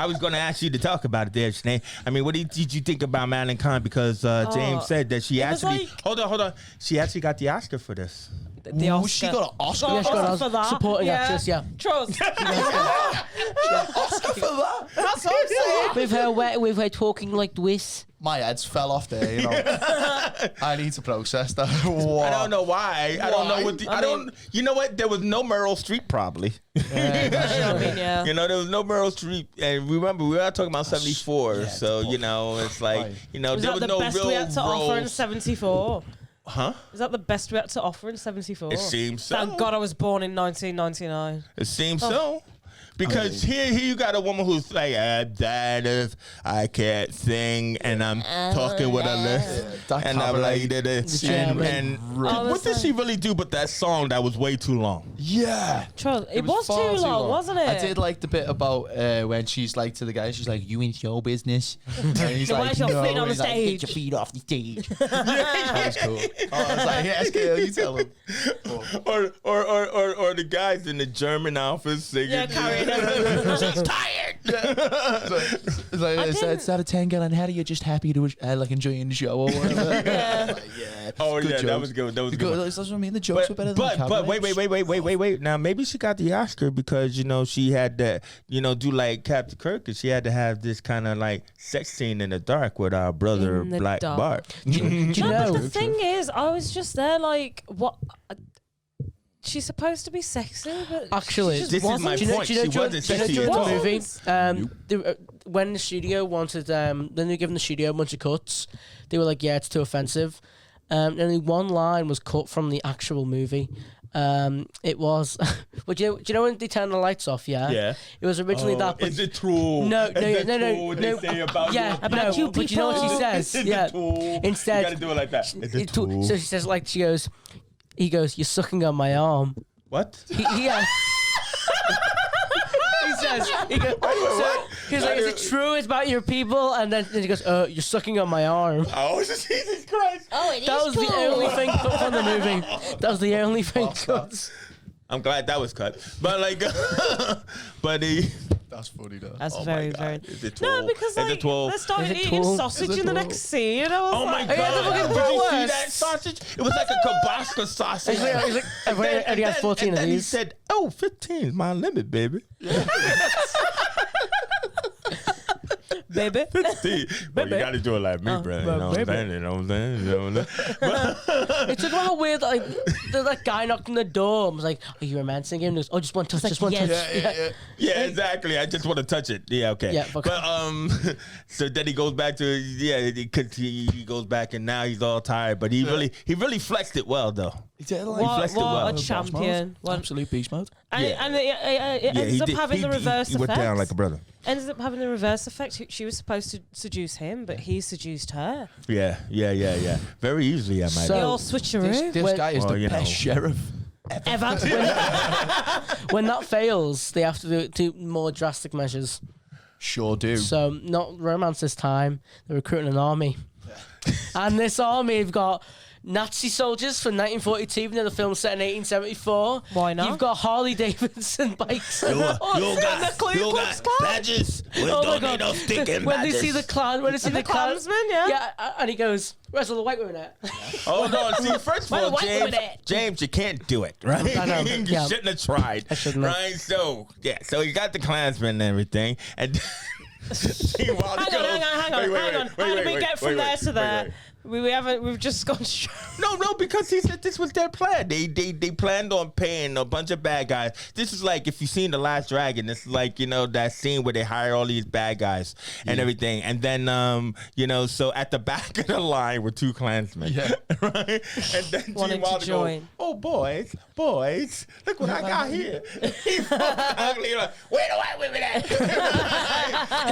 [SPEAKER 2] I was going to ask you to talk about it there, Sinead. I mean, what did you think about Madeline Kahn? Because James said that she actually... Hold on. She actually got the Oscar for this.
[SPEAKER 4] The Oscar.
[SPEAKER 1] She got an Oscar.
[SPEAKER 3] Yeah, she got
[SPEAKER 4] for that.
[SPEAKER 3] supporting actress, yeah.
[SPEAKER 4] Trust.
[SPEAKER 1] Oscar for that.
[SPEAKER 4] That's what I'm saying.
[SPEAKER 3] With her talking like this.
[SPEAKER 1] My head's fell off there, you know. I need to process that.
[SPEAKER 2] I don't know why. I don't know what the... I don't... You know what? There was no Meryl Streep, probably.
[SPEAKER 4] Yeah.
[SPEAKER 2] You know, there was no Meryl Streep. And remember, we were talking about 74. So, you know, it's like... You know,
[SPEAKER 4] Was
[SPEAKER 2] there
[SPEAKER 4] that
[SPEAKER 2] was
[SPEAKER 4] the
[SPEAKER 2] no
[SPEAKER 4] best
[SPEAKER 2] real
[SPEAKER 4] we had to offer in
[SPEAKER 2] roles.
[SPEAKER 4] 74?
[SPEAKER 2] Huh?
[SPEAKER 4] Is that the best we had to offer in 74?
[SPEAKER 2] It seems so.
[SPEAKER 4] Thank God I was born in 1999.
[SPEAKER 2] It seems so. Because here you got a woman who's like, I'm tired of, I can't sing, and I'm talking with a lisp.
[SPEAKER 1] That
[SPEAKER 2] And I'm like,
[SPEAKER 1] cabaret
[SPEAKER 2] and what did she really do but that song that was way too long?
[SPEAKER 1] Yeah.
[SPEAKER 4] It was too
[SPEAKER 1] far
[SPEAKER 4] long, wasn't it?
[SPEAKER 1] I did like the bit about when she's like to the guy, she's like, you in show business? And he's
[SPEAKER 4] No,
[SPEAKER 1] like,
[SPEAKER 4] why's your feet on
[SPEAKER 1] and
[SPEAKER 4] the
[SPEAKER 1] he's like,
[SPEAKER 4] stage?
[SPEAKER 1] Get your feet off the stage. That was cool. I was like, yes, girl, you tell him.
[SPEAKER 2] Or the guys in the German office singing.
[SPEAKER 4] Yeah, carrying everything.
[SPEAKER 2] She's tired.
[SPEAKER 1] It's like, it's out of 10, girl, and how are you just happy to like enjoying the show or whatever?
[SPEAKER 4] Yeah.
[SPEAKER 1] Like, yeah.
[SPEAKER 2] Oh,
[SPEAKER 1] Good
[SPEAKER 2] yeah, that
[SPEAKER 1] jokes.
[SPEAKER 2] was good. That was good.
[SPEAKER 1] That's what I mean. The jokes were better than the
[SPEAKER 2] But
[SPEAKER 1] cabaret.
[SPEAKER 2] wait. Now maybe she got the Oscar because you know she had to do like Captain Kirk, because she had to have this kind of like sex scene in the dark with our brother
[SPEAKER 4] In the
[SPEAKER 2] Black
[SPEAKER 4] dark.
[SPEAKER 2] Bart.
[SPEAKER 3] Do you
[SPEAKER 4] No,
[SPEAKER 3] know?
[SPEAKER 4] but the thing is, I was just there like, what? She's supposed to be sexy, but
[SPEAKER 3] Actually,
[SPEAKER 4] she just
[SPEAKER 2] This is
[SPEAKER 4] wasn't.
[SPEAKER 2] my point. She wasn't sexy
[SPEAKER 3] during
[SPEAKER 2] at
[SPEAKER 3] the
[SPEAKER 2] all.
[SPEAKER 3] movie, when the studio wanted, then they were giving the studio a bunch of cuts. They were like, "Yeah, it's too offensive." Only one line was cut from the actual movie. It was, well, do you know when they turn the lights off? Yeah.
[SPEAKER 2] Yeah.
[SPEAKER 3] It was originally that. But
[SPEAKER 2] Is it true?
[SPEAKER 3] No,
[SPEAKER 2] Is it true what they say about
[SPEAKER 3] yeah,
[SPEAKER 2] you?
[SPEAKER 4] About you
[SPEAKER 3] but you know what she
[SPEAKER 4] people.
[SPEAKER 3] says?
[SPEAKER 2] Is
[SPEAKER 3] Yeah.
[SPEAKER 2] it true?
[SPEAKER 3] Instead,
[SPEAKER 2] you gotta do it like that. Is it true?
[SPEAKER 3] so she says, like, he goes, "You're sucking on my arm."
[SPEAKER 2] What?
[SPEAKER 3] He says, he's like, "Is it true? It's about your people?" And then he goes, "You're sucking on my arm."
[SPEAKER 2] Oh, Jesus Christ!
[SPEAKER 4] Oh, it
[SPEAKER 3] That was the only thing cut from the movie. That was the only thing cut.
[SPEAKER 2] I'm glad that was cut. But like, but he.
[SPEAKER 1] That's funny, though.
[SPEAKER 4] That's
[SPEAKER 2] Oh
[SPEAKER 4] very,
[SPEAKER 2] my God.
[SPEAKER 4] very.
[SPEAKER 2] Is it
[SPEAKER 4] No,
[SPEAKER 2] 12?
[SPEAKER 4] because
[SPEAKER 2] Is
[SPEAKER 4] like
[SPEAKER 2] it 12?
[SPEAKER 4] they started
[SPEAKER 3] Is it
[SPEAKER 4] eating
[SPEAKER 3] 12?
[SPEAKER 4] sausage
[SPEAKER 1] Is it
[SPEAKER 4] in the
[SPEAKER 1] 12?
[SPEAKER 4] next scene. And I was
[SPEAKER 2] Oh my
[SPEAKER 4] like,
[SPEAKER 2] God!
[SPEAKER 3] yeah, the fucking
[SPEAKER 2] Did you see
[SPEAKER 3] bratwurst.
[SPEAKER 2] that sausage? It was like a Kibasca sausage.
[SPEAKER 3] He's like, "I only have 14
[SPEAKER 2] and
[SPEAKER 3] of
[SPEAKER 2] then he
[SPEAKER 3] these."
[SPEAKER 2] said, "Oh, 15 is my limit, baby."
[SPEAKER 4] baby.
[SPEAKER 2] 15. But you got to do it like me, bro. You know what I'm saying? You know what I'm saying? You know what I'm saying?
[SPEAKER 3] It took about weird, like, that guy knocked on the door and was like, "Are you romancing him?" He goes, "Oh, just one touch, just one touch."
[SPEAKER 1] Yeah.
[SPEAKER 2] Yeah, exactly. I just want to touch it. Yeah, okay.
[SPEAKER 3] Yeah, okay.
[SPEAKER 2] But so then he goes back to because he goes back and now he's all tired. But he really flexed it well though.
[SPEAKER 1] He did like
[SPEAKER 4] What,
[SPEAKER 2] flexed it well.
[SPEAKER 4] what a champion. What-
[SPEAKER 1] Absolute beast mode.
[SPEAKER 4] And,
[SPEAKER 2] Yeah.
[SPEAKER 4] and it ends up having the reverse
[SPEAKER 2] he
[SPEAKER 4] effect.
[SPEAKER 2] went down like a brother.
[SPEAKER 4] Ends up having the reverse effect. She was supposed to seduce him, but he seduced her.
[SPEAKER 2] Yeah. Very easily, I might.
[SPEAKER 3] So-
[SPEAKER 4] The
[SPEAKER 2] add.
[SPEAKER 4] old switcheroo.
[SPEAKER 1] This
[SPEAKER 3] When-
[SPEAKER 1] guy is
[SPEAKER 2] Well,
[SPEAKER 1] the
[SPEAKER 2] you
[SPEAKER 1] best
[SPEAKER 2] know.
[SPEAKER 1] sheriff.
[SPEAKER 4] Ever.
[SPEAKER 3] When that fails, they have to do more drastic measures.
[SPEAKER 1] Sure do.
[SPEAKER 3] So, not romance this time. They're recruiting an army. And this army have got Nazi soldiers from 1942, even though the film's set in 1874.
[SPEAKER 4] Why not?
[SPEAKER 3] You've got Harley Davidson bikes.
[SPEAKER 2] You got badges. We
[SPEAKER 3] Oh my
[SPEAKER 2] don't
[SPEAKER 3] God.
[SPEAKER 2] need no sticking
[SPEAKER 3] When they
[SPEAKER 2] badges.
[SPEAKER 3] see the clan, when they see
[SPEAKER 4] And the Klansman, yeah.
[SPEAKER 3] Yeah, and he goes, "Where's all the white women at?"
[SPEAKER 2] Oh no! See, first of
[SPEAKER 4] Why
[SPEAKER 2] all,
[SPEAKER 4] the white women at?
[SPEAKER 2] James, you can't do it, right?
[SPEAKER 3] I know,
[SPEAKER 2] You
[SPEAKER 3] yeah.
[SPEAKER 2] shouldn't have tried,
[SPEAKER 3] I shouldn't have.
[SPEAKER 2] right? So you got the Klansmen and everything, and
[SPEAKER 4] Hang on. How did we get from there to there? We've just gone straight.
[SPEAKER 2] No, because he said this was their plan. They planned on paying a bunch of bad guys. This is like if you've seen The Last Dragon. This is like that scene where they hire all these bad guys and everything, and then so at the back of the line were two Klansmen, right? And then
[SPEAKER 4] Wanting
[SPEAKER 2] Gene
[SPEAKER 4] to
[SPEAKER 2] Wilder
[SPEAKER 4] join.
[SPEAKER 2] goes, "Oh boys, look what I got here." He's ugly. Like, where the white women at?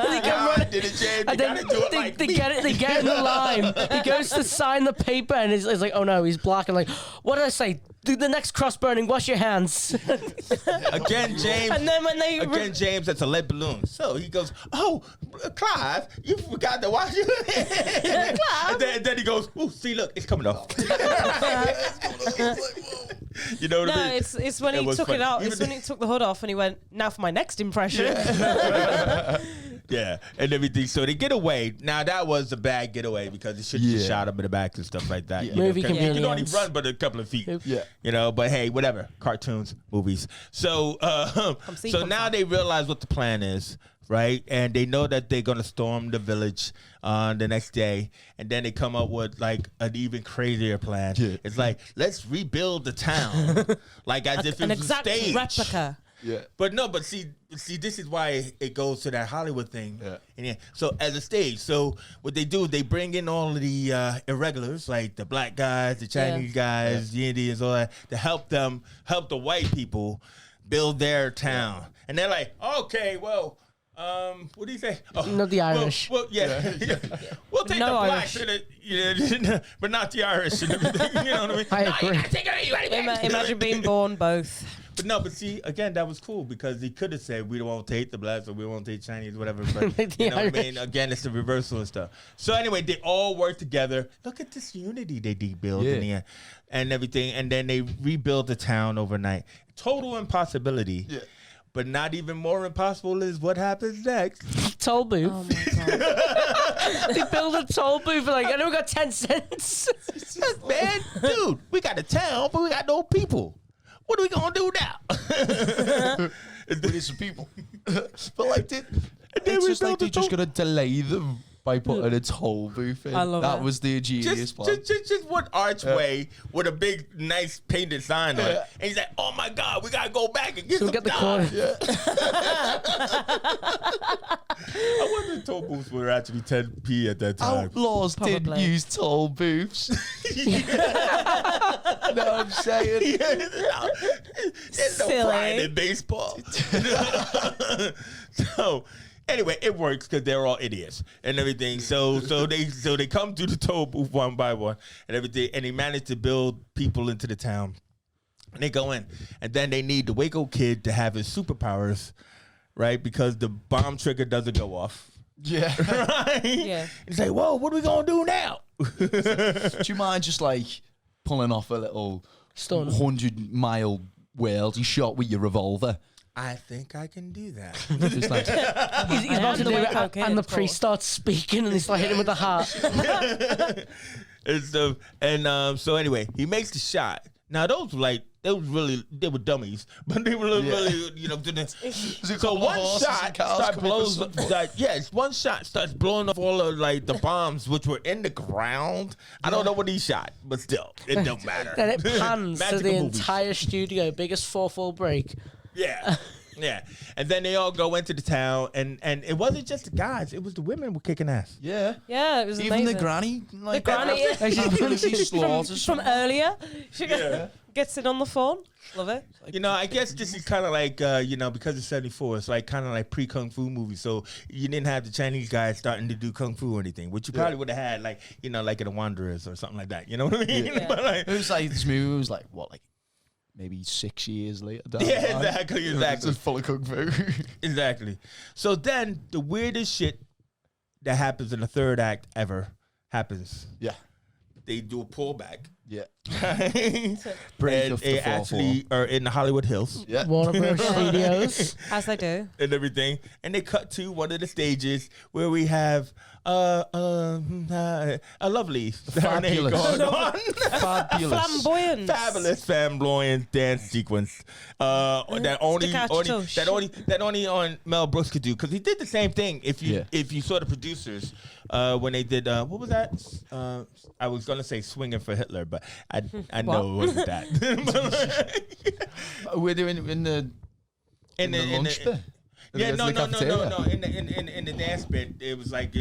[SPEAKER 3] They come running.
[SPEAKER 2] Did it, James? You
[SPEAKER 3] And
[SPEAKER 2] gotta
[SPEAKER 3] then
[SPEAKER 2] do it
[SPEAKER 3] they,
[SPEAKER 2] like
[SPEAKER 3] they
[SPEAKER 2] me.
[SPEAKER 3] get it. They get in the line. He goes to sign the paper, and it's like, "Oh no, he's black." And like, "What did I say? Do the next cross burning. Wash your hands."
[SPEAKER 2] Again, James.
[SPEAKER 4] And then when they
[SPEAKER 2] Again, James, that's a lead balloon. So he goes, "Oh, Clive, you forgot to wash your hands." And then he goes, "Oh, see, look, it's coming off." You know what I mean?
[SPEAKER 4] it's when
[SPEAKER 2] It
[SPEAKER 4] he
[SPEAKER 2] was
[SPEAKER 4] took
[SPEAKER 2] funny.
[SPEAKER 4] it out.
[SPEAKER 2] Even
[SPEAKER 4] It's when he took the hood off and he went, "Now for my next impression."
[SPEAKER 2] Yeah, and everything. So they get away. Now that was a bad getaway because they should have just shot him in the back and stuff like that.
[SPEAKER 1] Yeah.
[SPEAKER 2] You know,
[SPEAKER 3] Movie
[SPEAKER 2] 'cause you can only
[SPEAKER 3] convenience.
[SPEAKER 2] run but a couple of feet.
[SPEAKER 1] Yeah.
[SPEAKER 2] You know, but hey, whatever. Cartoons, movies. So so now they realize what the plan is, right? And they know that they're gonna storm the village the next day, and then they come up with like an even crazier plan.
[SPEAKER 1] Yeah.
[SPEAKER 2] It's like, let's rebuild the town, like as if it
[SPEAKER 4] An
[SPEAKER 2] was a
[SPEAKER 4] exact
[SPEAKER 2] stage.
[SPEAKER 4] replica.
[SPEAKER 1] Yeah.
[SPEAKER 2] But no, but see, this is why it goes to that Hollywood thing.
[SPEAKER 1] Yeah.
[SPEAKER 2] And yeah, so as a stage, so what they do, they bring in all of the irregulars, like the black guys, the Chinese guys, the Indians, all that, to help the white people build their town. And they're like, okay, well, what do you say? Oh,
[SPEAKER 3] Not the Irish.
[SPEAKER 2] Well, yeah. We'll take
[SPEAKER 4] No
[SPEAKER 2] the blacks
[SPEAKER 4] Irish.
[SPEAKER 2] but not the Irish and everything. You know what I mean?
[SPEAKER 3] I
[SPEAKER 2] No, you
[SPEAKER 3] agree.
[SPEAKER 2] gotta take it.
[SPEAKER 4] Imagine being born both.
[SPEAKER 2] But no, but see, again, that was cool because he could have said we don't want to hate the blacks or we won't hate Chinese, whatever. But
[SPEAKER 3] Like the
[SPEAKER 2] you know what I
[SPEAKER 3] Irish.
[SPEAKER 2] mean? Again, it's the reversal and stuff. So anyway, they all work together. Look at this unity they build in the end and everything. And then they rebuild the town overnight. Total impossibility. Yeah. But not even more impossible is what happens next.
[SPEAKER 3] Toll booth.
[SPEAKER 4] Oh my god.
[SPEAKER 3] They build a toll booth for like, I know we got 10 cents.
[SPEAKER 2] Man, dude, we got a town, but we got no people. What are we gonna do now?
[SPEAKER 1] We need some people. But like,
[SPEAKER 2] then
[SPEAKER 1] it's
[SPEAKER 2] we
[SPEAKER 1] just like
[SPEAKER 2] built a
[SPEAKER 1] they're just
[SPEAKER 2] toll-
[SPEAKER 1] gonna delay them by putting a toll booth in.
[SPEAKER 4] I love
[SPEAKER 1] that
[SPEAKER 4] it.
[SPEAKER 1] was the genius plan.
[SPEAKER 2] Just one archway with a big, nice painted sign on it. And he's like, oh my God, we gotta go back and get
[SPEAKER 3] So
[SPEAKER 2] some
[SPEAKER 3] we get the
[SPEAKER 2] time.
[SPEAKER 3] corner.
[SPEAKER 2] I wonder if toll booths were actually 10p at that time.
[SPEAKER 1] Outlaws didn't
[SPEAKER 4] Probably.
[SPEAKER 1] use toll booths. You know what I'm saying?
[SPEAKER 2] There's no
[SPEAKER 4] Silly.
[SPEAKER 2] pride in baseball. So anyway, it works because they're all idiots and everything. So they come to the toll booth one by one and everything, and they manage to build people into the town. And they go in, and then they need the Waco Kid to have his superpowers, right? Because the bomb trigger doesn't go off.
[SPEAKER 1] Yeah.
[SPEAKER 2] Right?
[SPEAKER 4] Yeah.
[SPEAKER 2] It's like, whoa, what are we gonna do now?
[SPEAKER 1] Do you mind just like pulling off a little
[SPEAKER 3] Stun.
[SPEAKER 1] 100-mile world shot with your revolver?
[SPEAKER 2] I think I can do that.
[SPEAKER 1] Just like,
[SPEAKER 3] He's about to
[SPEAKER 4] the
[SPEAKER 3] do it,
[SPEAKER 4] Waco Kid,
[SPEAKER 3] and the
[SPEAKER 4] of
[SPEAKER 3] priest
[SPEAKER 4] course.
[SPEAKER 3] starts speaking, and he's like hitting him with the heart.
[SPEAKER 2] And stuff. And so anyway, he makes the shot. Now those were dummies, but they were really, you know. So one shot one shot starts blowing off all of like the bombs which were in the ground. I don't know what he shot, but still, it don't matter.
[SPEAKER 3] Then it pans to
[SPEAKER 2] Magical
[SPEAKER 3] the
[SPEAKER 2] movies.
[SPEAKER 3] entire studio, biggest 4-4 break.
[SPEAKER 2] Yeah. Yeah. And then they all go into the town, and it wasn't just the guys, it was the women were kicking ass.
[SPEAKER 1] yeah.
[SPEAKER 4] Yeah, it was
[SPEAKER 1] Even
[SPEAKER 4] amazing.
[SPEAKER 1] the granny. Like,
[SPEAKER 4] The granny, yeah.
[SPEAKER 1] Actually, slaughters
[SPEAKER 4] From earlier. She gets it on the phone. Love it.
[SPEAKER 2] You know, I guess this is kind of like, you know, because it's 74, it's like kind of like pre-Kung Fu movies. So you didn't have the Chinese guys starting to do Kung Fu or anything, which you probably would have had, like, you know, like in The Wanderers or something like that. You know what I mean?
[SPEAKER 4] Yeah.
[SPEAKER 2] But like,
[SPEAKER 1] It was like this movie was like what, like maybe 6 years later. down
[SPEAKER 2] Yeah,
[SPEAKER 1] the line.
[SPEAKER 2] exactly,
[SPEAKER 1] It's
[SPEAKER 2] exactly.
[SPEAKER 1] just full of kung fu.
[SPEAKER 2] exactly. So then the weirdest shit that happens in the third act ever happens.
[SPEAKER 1] Yeah.
[SPEAKER 2] They do a pullback.
[SPEAKER 1] Yeah.
[SPEAKER 2] Break
[SPEAKER 1] Break
[SPEAKER 2] and
[SPEAKER 1] off the
[SPEAKER 2] they
[SPEAKER 1] 4-4.
[SPEAKER 2] actually are in the Hollywood Hills.
[SPEAKER 1] Yeah.
[SPEAKER 3] Warner Bros. Studios.
[SPEAKER 4] As they do.
[SPEAKER 2] And everything, and they cut to one of the stages where we have a lovely serenade
[SPEAKER 1] Fabulous.
[SPEAKER 2] going on.
[SPEAKER 1] Fabulous.
[SPEAKER 4] Flamboyant.
[SPEAKER 2] Fabulous flamboyant dance sequence that only on Mel Brooks could do, because he did the same thing. If you saw the producers when they did what was that? I was gonna say Swinging for Hitler, but I know it wasn't that.
[SPEAKER 1] We're doing in the lunch bit.
[SPEAKER 2] Yeah, no.
[SPEAKER 1] The cafeteria.
[SPEAKER 2] In the dance bit, it was like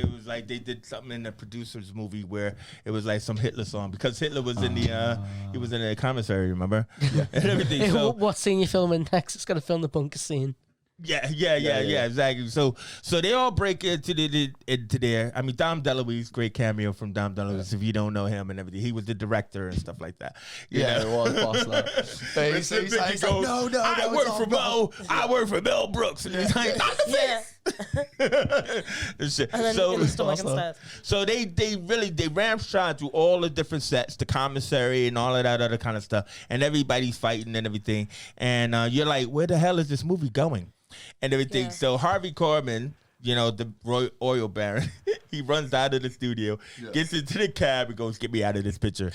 [SPEAKER 2] they did something in the producers movie where it was like some Hitler song, because Hitler was in the he was in the commissary, remember? Yeah. And everything.
[SPEAKER 3] Hey,
[SPEAKER 2] So
[SPEAKER 3] what scene you filming next? It's gonna film the bunker scene.
[SPEAKER 2] yeah, exactly. So they all break into there. I mean, Dom DeLuise, great cameo from Dom DeLuise. If you don't know him and everything, he was the director and stuff like that. You
[SPEAKER 1] Yeah,
[SPEAKER 2] know?
[SPEAKER 1] it was boss that. But he's
[SPEAKER 2] And then
[SPEAKER 1] like,
[SPEAKER 2] he goes,
[SPEAKER 1] no,
[SPEAKER 2] I work for Mel. I work for Mel Brooks, and he's like, not the
[SPEAKER 4] Yeah.
[SPEAKER 2] and shit.
[SPEAKER 4] And then
[SPEAKER 2] So-
[SPEAKER 4] in the stomach instead.
[SPEAKER 2] So they ramshot through all the different sets, the commissary and all of that other kind of stuff, and everybody's fighting and everything. And you're like, where the hell is this movie going? And everything.
[SPEAKER 4] Yeah.
[SPEAKER 2] So Harvey Korman the oil baron, he runs out of the studio, gets into the cab, and goes, "Get me out of this picture."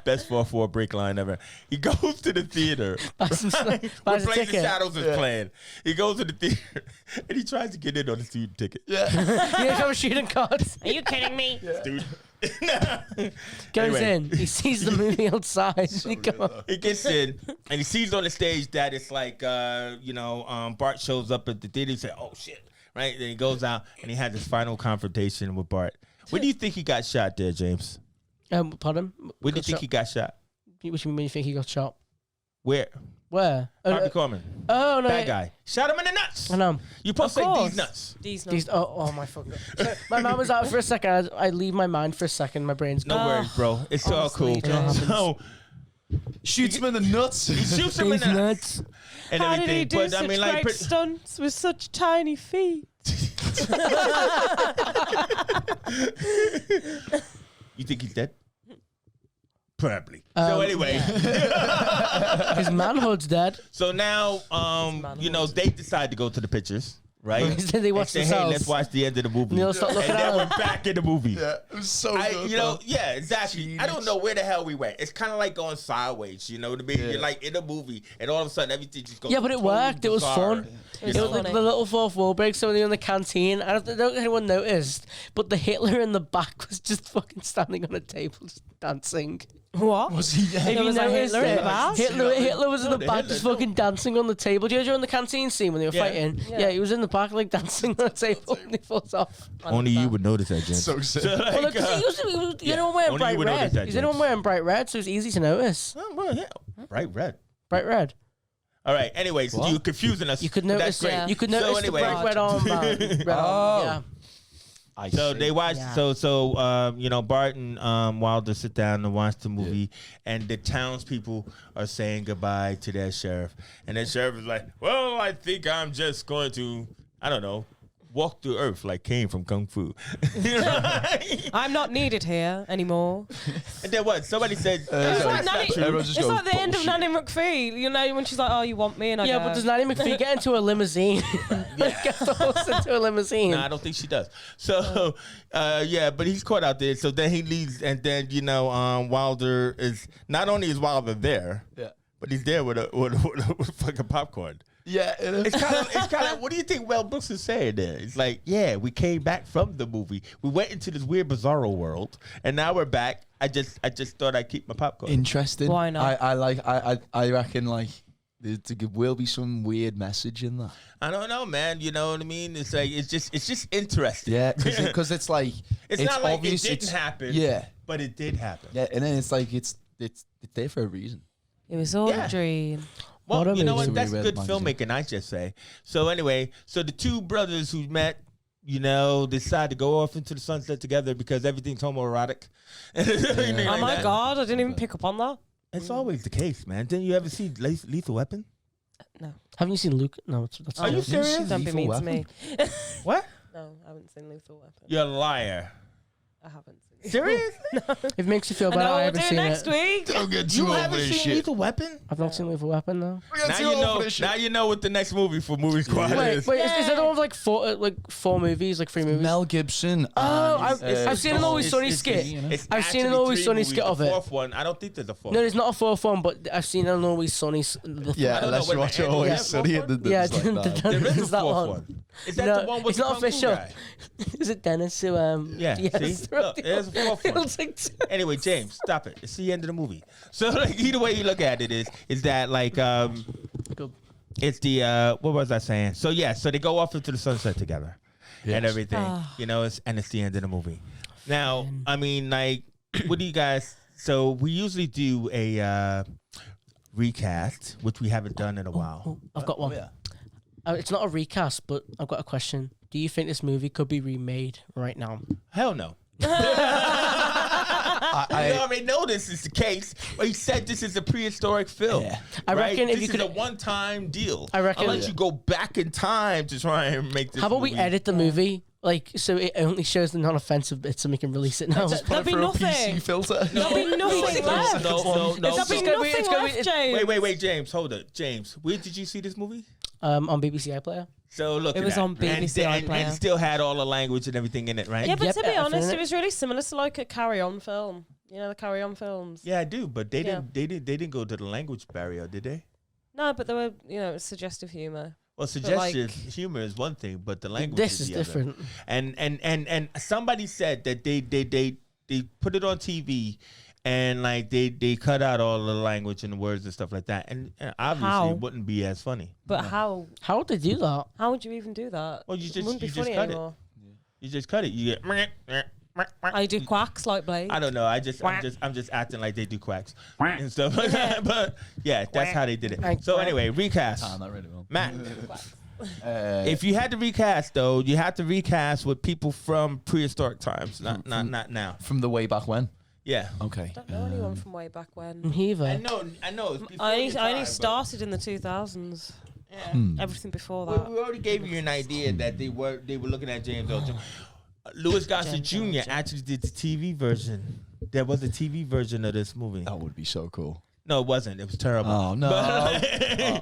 [SPEAKER 2] Best 4-4 break line ever. He goes to the theater. When Blazing Saddles is playing. He goes to the theater, and he tries to get in on the student ticket.
[SPEAKER 3] Yeah, come shooting cards.
[SPEAKER 4] Are you kidding me?
[SPEAKER 2] Dude.
[SPEAKER 3] Goes in. He sees the movie outside.
[SPEAKER 2] He gets in, and he sees on the stage that it's like, Bart shows up at the theater. He said, "Oh, shit." Right? Then he goes out, and he had this final confrontation with Bart. Where do you think he got shot there, James?
[SPEAKER 3] Pardon?
[SPEAKER 2] Where do you think he got shot?
[SPEAKER 3] What do you mean you think he got shot?
[SPEAKER 2] Where? Harvey Korman.
[SPEAKER 3] Oh, no.
[SPEAKER 2] That guy. Shot him in the nuts.
[SPEAKER 3] I know.
[SPEAKER 2] You supposed to say these nuts.
[SPEAKER 4] These
[SPEAKER 3] Oh, my fucking God. So, my mom was out for a second. I leave my mind for a second. My brain's
[SPEAKER 2] No
[SPEAKER 3] gone.
[SPEAKER 2] worries, bro. It's all
[SPEAKER 4] honestly,
[SPEAKER 2] cool.
[SPEAKER 4] James.
[SPEAKER 2] So
[SPEAKER 1] Shoots him in the nuts.
[SPEAKER 2] he shoots him in the nuts and
[SPEAKER 4] How did he
[SPEAKER 2] everything.
[SPEAKER 4] do
[SPEAKER 2] But
[SPEAKER 4] such
[SPEAKER 2] I mean, like,
[SPEAKER 4] great stunts with such tiny feet?
[SPEAKER 2] you think he's dead? Probably. So anyway,
[SPEAKER 3] His manhood's dead.
[SPEAKER 2] so now, they decide to go to the pictures, right?
[SPEAKER 3] Then they watch
[SPEAKER 2] and say, "Hey,
[SPEAKER 3] themselves.
[SPEAKER 2] let's watch the end of the movie."
[SPEAKER 3] And they'll start looking
[SPEAKER 2] And then
[SPEAKER 3] at
[SPEAKER 2] we're
[SPEAKER 3] him.
[SPEAKER 2] back in the movie.
[SPEAKER 1] Yeah, it was so good.
[SPEAKER 2] Exactly. I don't know where the hell we went. It's kind of like going sideways, you know what I mean?
[SPEAKER 1] Yeah.
[SPEAKER 2] You're like in a movie, and all of a sudden everything just goes.
[SPEAKER 3] Yeah, but it
[SPEAKER 2] totally
[SPEAKER 3] worked. It was
[SPEAKER 2] bizarre.
[SPEAKER 3] fun.
[SPEAKER 4] It
[SPEAKER 3] It
[SPEAKER 4] was
[SPEAKER 3] was like
[SPEAKER 4] funny.
[SPEAKER 3] the little fourth wall break, so when they were in the canteen. I don't know if anyone noticed, but the Hitler in the back was just fucking standing on a table just dancing.
[SPEAKER 4] What?
[SPEAKER 1] Was he dead?
[SPEAKER 3] Have
[SPEAKER 4] There
[SPEAKER 3] you
[SPEAKER 4] was a
[SPEAKER 3] noticed
[SPEAKER 4] Hitler in
[SPEAKER 3] it?
[SPEAKER 4] the back?
[SPEAKER 3] Hitler was in the
[SPEAKER 2] the
[SPEAKER 3] back
[SPEAKER 2] Hitler,
[SPEAKER 3] just fucking dancing on the table. Do you know during the canteen scene when they were
[SPEAKER 2] Yeah.
[SPEAKER 3] fighting?
[SPEAKER 4] Yeah.
[SPEAKER 3] Yeah, he was in the back like dancing on the table and he falls off.
[SPEAKER 2] Only you would notice that, James.
[SPEAKER 1] So sick.
[SPEAKER 2] So,
[SPEAKER 3] Well,
[SPEAKER 2] like,
[SPEAKER 3] look, he was the only one wearing
[SPEAKER 2] only
[SPEAKER 3] bright
[SPEAKER 2] you would notice
[SPEAKER 3] red.
[SPEAKER 2] that,
[SPEAKER 3] He's the only one
[SPEAKER 2] James.
[SPEAKER 3] wearing bright red, so it's easy to notice.
[SPEAKER 2] oh, well, yeah. Bright red.
[SPEAKER 3] Bright red.
[SPEAKER 2] All right. Anyways,
[SPEAKER 1] What?
[SPEAKER 2] you're confusing us.
[SPEAKER 3] You could
[SPEAKER 2] That's
[SPEAKER 3] notice.
[SPEAKER 2] great.
[SPEAKER 4] Yeah.
[SPEAKER 3] You could
[SPEAKER 2] So
[SPEAKER 3] notice
[SPEAKER 2] anyway-
[SPEAKER 3] the bright red armband. Red
[SPEAKER 1] Oh.
[SPEAKER 3] arm,
[SPEAKER 1] I
[SPEAKER 2] So
[SPEAKER 1] see.
[SPEAKER 2] they watch.
[SPEAKER 3] Yeah.
[SPEAKER 2] So Bart and Wilder sit down and watch the movie, and the townspeople are saying goodbye to their sheriff, and the sheriff is like, "Well, I think I'm just going to, I don't know, walk through earth like Kane from Kung Fu."
[SPEAKER 4] I'm not needed here anymore.
[SPEAKER 2] And then what? Somebody said,
[SPEAKER 4] It's
[SPEAKER 2] "That's
[SPEAKER 4] like,
[SPEAKER 2] not
[SPEAKER 4] Nanny,
[SPEAKER 2] true."
[SPEAKER 1] Everyone just
[SPEAKER 4] it's
[SPEAKER 1] goes,
[SPEAKER 4] like the end of
[SPEAKER 1] "Bullshit."
[SPEAKER 4] Nanny McPhee, when she's like, "Oh, you want me?" And I
[SPEAKER 3] Yeah,
[SPEAKER 4] go,
[SPEAKER 3] but does Nanny McPhee get into a limousine? Get the horse into a limousine.
[SPEAKER 2] No, I don't think she does. So, but he's caught out there. So then he leaves, and then Wilder is not only is Wilder there,
[SPEAKER 1] Yeah.
[SPEAKER 2] but he's there with a fucking popcorn.
[SPEAKER 1] Yeah,
[SPEAKER 2] It's kind of. What do you think Mel Brooks is saying there? It's like, yeah, we came back from the movie. We went into this weird, bizarro world, and now we're back. I just thought I'd keep my popcorn.
[SPEAKER 1] interesting.
[SPEAKER 4] Why not?
[SPEAKER 1] I reckon like there will be some weird message in that.
[SPEAKER 2] I don't know, man. You know what I mean? It's like it's just interesting.
[SPEAKER 1] Yeah, because it's like
[SPEAKER 2] it's not like
[SPEAKER 1] obvious,
[SPEAKER 2] it didn't happen.
[SPEAKER 1] Yeah,
[SPEAKER 2] but it did happen.
[SPEAKER 1] yeah, and then it's like it's there for a reason.
[SPEAKER 4] It was all
[SPEAKER 2] Yeah.
[SPEAKER 4] a dream.
[SPEAKER 2] Well,
[SPEAKER 3] What a
[SPEAKER 2] you know what?
[SPEAKER 3] movie.
[SPEAKER 2] That's
[SPEAKER 1] Read
[SPEAKER 2] good
[SPEAKER 1] magazine.
[SPEAKER 2] filmmaking, I just say. So anyway, so the two brothers who met, decide to go off into the sunset together because everything's homoerotic. Anything
[SPEAKER 4] Oh
[SPEAKER 2] like
[SPEAKER 4] my
[SPEAKER 2] that.
[SPEAKER 4] God, I didn't even pick up on that.
[SPEAKER 2] It's always the case, man. Didn't you ever see Lethal Weapon?
[SPEAKER 4] No.
[SPEAKER 3] Haven't you seen Luke? No, that's
[SPEAKER 2] Are you
[SPEAKER 1] Didn't you see
[SPEAKER 2] serious?
[SPEAKER 4] Don't be
[SPEAKER 1] Lethal
[SPEAKER 4] mean
[SPEAKER 1] Weapon?
[SPEAKER 4] to me.
[SPEAKER 2] What?
[SPEAKER 4] No, I haven't seen Lethal Weapon.
[SPEAKER 2] You're a liar.
[SPEAKER 4] I haven't seen it.
[SPEAKER 2] Serious?
[SPEAKER 3] If it makes you feel
[SPEAKER 4] I
[SPEAKER 3] better,
[SPEAKER 4] know
[SPEAKER 3] I
[SPEAKER 4] we'll
[SPEAKER 3] haven't
[SPEAKER 4] do it
[SPEAKER 3] seen
[SPEAKER 4] next
[SPEAKER 3] it.
[SPEAKER 4] week.
[SPEAKER 1] Don't get
[SPEAKER 2] You haven't seen Lethal Weapon?
[SPEAKER 3] I've not seen Lethal Weapon though.
[SPEAKER 2] Now you know what the next movie for Movie Squad
[SPEAKER 3] Wait,
[SPEAKER 2] is.
[SPEAKER 3] is that the one with like four movies, like three movies?
[SPEAKER 1] Mel Gibson.
[SPEAKER 3] Oh,
[SPEAKER 1] and,
[SPEAKER 3] I've seen an Always Sunny
[SPEAKER 2] It's-
[SPEAKER 3] skit.
[SPEAKER 2] it's
[SPEAKER 3] I've seen an
[SPEAKER 2] actually
[SPEAKER 3] Always
[SPEAKER 2] three
[SPEAKER 3] Sunny
[SPEAKER 2] movies.
[SPEAKER 3] skit of
[SPEAKER 2] The
[SPEAKER 3] it.
[SPEAKER 2] fourth one, I don't think there's a fourth.
[SPEAKER 3] No, there's not a fourth one, but I've seen an Always Sunny.
[SPEAKER 1] yeah,
[SPEAKER 2] I don't know,
[SPEAKER 1] unless
[SPEAKER 2] wait
[SPEAKER 1] you
[SPEAKER 2] a
[SPEAKER 1] watch
[SPEAKER 2] minute,
[SPEAKER 1] Always
[SPEAKER 2] yeah,
[SPEAKER 1] Sunny
[SPEAKER 2] fourth
[SPEAKER 1] and the
[SPEAKER 3] Yeah,
[SPEAKER 1] like that.
[SPEAKER 2] There is a
[SPEAKER 3] Is that
[SPEAKER 2] fourth
[SPEAKER 3] one?
[SPEAKER 2] one. Is that
[SPEAKER 3] No,
[SPEAKER 2] the one with
[SPEAKER 3] it's
[SPEAKER 2] the
[SPEAKER 3] not
[SPEAKER 2] Kung Fu
[SPEAKER 3] official.
[SPEAKER 2] guy?
[SPEAKER 3] Is it Dennis who?
[SPEAKER 2] Yeah,
[SPEAKER 3] yes,
[SPEAKER 2] see? Look, there's a fourth
[SPEAKER 3] It
[SPEAKER 2] one.
[SPEAKER 3] looks like two.
[SPEAKER 2] Anyway, James, stop it. It's the end of the movie. So like, either way you look at it is that like
[SPEAKER 3] Good.
[SPEAKER 2] it's the what was I saying? So yeah, so they go off into the sunset together and everything. It's the end of the movie. Now, I mean, like, what do you guys? So we usually do a recast, which we haven't done in a while.
[SPEAKER 3] Oh, I've got one.
[SPEAKER 1] yeah.
[SPEAKER 3] It's not a recast, but I've got a question. Do you think this movie could be remade right now?
[SPEAKER 2] Hell no.
[SPEAKER 1] I
[SPEAKER 2] You already know this is the case. But he said this is a prehistoric film.
[SPEAKER 1] Yeah.
[SPEAKER 3] I reckon if
[SPEAKER 2] this
[SPEAKER 3] you could-
[SPEAKER 2] is a one-time deal.
[SPEAKER 3] I reckon-
[SPEAKER 2] Unless you go back in time to try and make this.
[SPEAKER 3] How about we
[SPEAKER 2] movie.
[SPEAKER 3] edit the movie so it only shows the non-offensive bits, so we can release it now?
[SPEAKER 4] There'll be
[SPEAKER 1] for a
[SPEAKER 4] nothing.
[SPEAKER 1] PC filter.
[SPEAKER 4] There'll be nothing left.
[SPEAKER 2] No.
[SPEAKER 4] There'll be
[SPEAKER 3] It's gonna be-
[SPEAKER 4] nothing
[SPEAKER 3] it's gonna be-
[SPEAKER 4] left, James.
[SPEAKER 2] Wait, James, hold it. James, where did you see this movie?
[SPEAKER 3] on BBC iPlayer.
[SPEAKER 2] So look,
[SPEAKER 4] It
[SPEAKER 2] at
[SPEAKER 4] was
[SPEAKER 2] that.
[SPEAKER 4] on BBC
[SPEAKER 2] and
[SPEAKER 4] iPlayer.
[SPEAKER 2] still had all the language and everything in it, right?
[SPEAKER 4] Yeah, but
[SPEAKER 3] Yep,
[SPEAKER 4] to be
[SPEAKER 3] everything
[SPEAKER 4] honest,
[SPEAKER 3] in
[SPEAKER 4] it
[SPEAKER 3] it.
[SPEAKER 4] was really similar to like a Carry On film. You know, the Carry On films.
[SPEAKER 2] Yeah, I do, but they
[SPEAKER 4] Yeah.
[SPEAKER 2] didn't go to the language barrier, did they?
[SPEAKER 4] No, but there were, suggestive humor.
[SPEAKER 2] Well, suggestive humor is one thing, but the language
[SPEAKER 3] This is
[SPEAKER 2] the other.
[SPEAKER 3] different.
[SPEAKER 2] And somebody said that they put it on TV and like they cut out all the language and the words and stuff like that, and obviously
[SPEAKER 4] How?
[SPEAKER 2] it wouldn't be as funny.
[SPEAKER 4] But how
[SPEAKER 3] How would they do that?
[SPEAKER 4] would you even do that?
[SPEAKER 2] Well, you
[SPEAKER 4] It
[SPEAKER 2] just
[SPEAKER 4] wouldn't be
[SPEAKER 2] you just
[SPEAKER 4] funny
[SPEAKER 2] cut
[SPEAKER 4] anymore.
[SPEAKER 2] it. You just cut it. You get.
[SPEAKER 4] I do quacks like Blade.
[SPEAKER 2] I don't know. I'm just acting like they do quacks and stuff like that. But yeah, that's how they did it. So anyway, recast.
[SPEAKER 1] Not really well.
[SPEAKER 2] Matt, if you had to recast though, you had to recast with people from prehistoric times, not now.
[SPEAKER 1] From the way back when.
[SPEAKER 2] Yeah.
[SPEAKER 1] Okay.
[SPEAKER 4] I don't know anyone from way back when.
[SPEAKER 3] Neither.
[SPEAKER 2] I know. It's before
[SPEAKER 4] I
[SPEAKER 2] your time,
[SPEAKER 4] only
[SPEAKER 2] but-
[SPEAKER 4] started in the 2000s.
[SPEAKER 2] Yeah.
[SPEAKER 4] Everything before
[SPEAKER 2] We
[SPEAKER 4] that.
[SPEAKER 2] already gave you an idea that they were looking at James Earl Jones. Louis Gossett Jr. actually did the TV version. There was a TV version of this movie.
[SPEAKER 1] That would be so cool.
[SPEAKER 2] No, it wasn't. It was terrible.
[SPEAKER 1] Oh no.
[SPEAKER 2] But-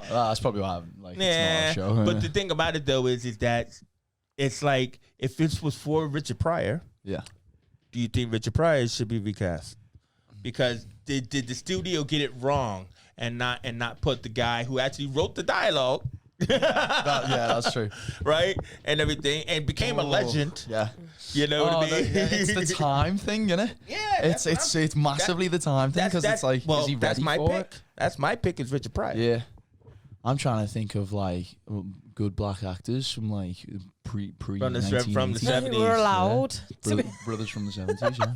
[SPEAKER 1] That's probably why I'm like.
[SPEAKER 2] yeah.
[SPEAKER 1] It's not a show.
[SPEAKER 2] But the thing about it though is that it's like if this was for Richard Pryor,
[SPEAKER 1] yeah.
[SPEAKER 2] do you think Richard Pryor should be recast? Because did the studio get it wrong and not put the guy who actually wrote the dialogue?
[SPEAKER 1] That's true.
[SPEAKER 2] Right? And everything. And became a legend.
[SPEAKER 1] Yeah.
[SPEAKER 2] You know what I mean?
[SPEAKER 1] It's the time thing, you know.
[SPEAKER 2] Yeah.
[SPEAKER 1] It's massively the time thing because it's like, is he
[SPEAKER 2] that's
[SPEAKER 1] ready
[SPEAKER 2] my
[SPEAKER 1] for
[SPEAKER 2] pick.
[SPEAKER 1] it?
[SPEAKER 2] That's my pick is Richard Pryor.
[SPEAKER 1] Yeah. I'm trying to think of like good black actors from like pre
[SPEAKER 2] From the
[SPEAKER 1] 1980s.
[SPEAKER 2] 70s.
[SPEAKER 4] We were allowed. to be-
[SPEAKER 1] Brothers from the 70s, yeah.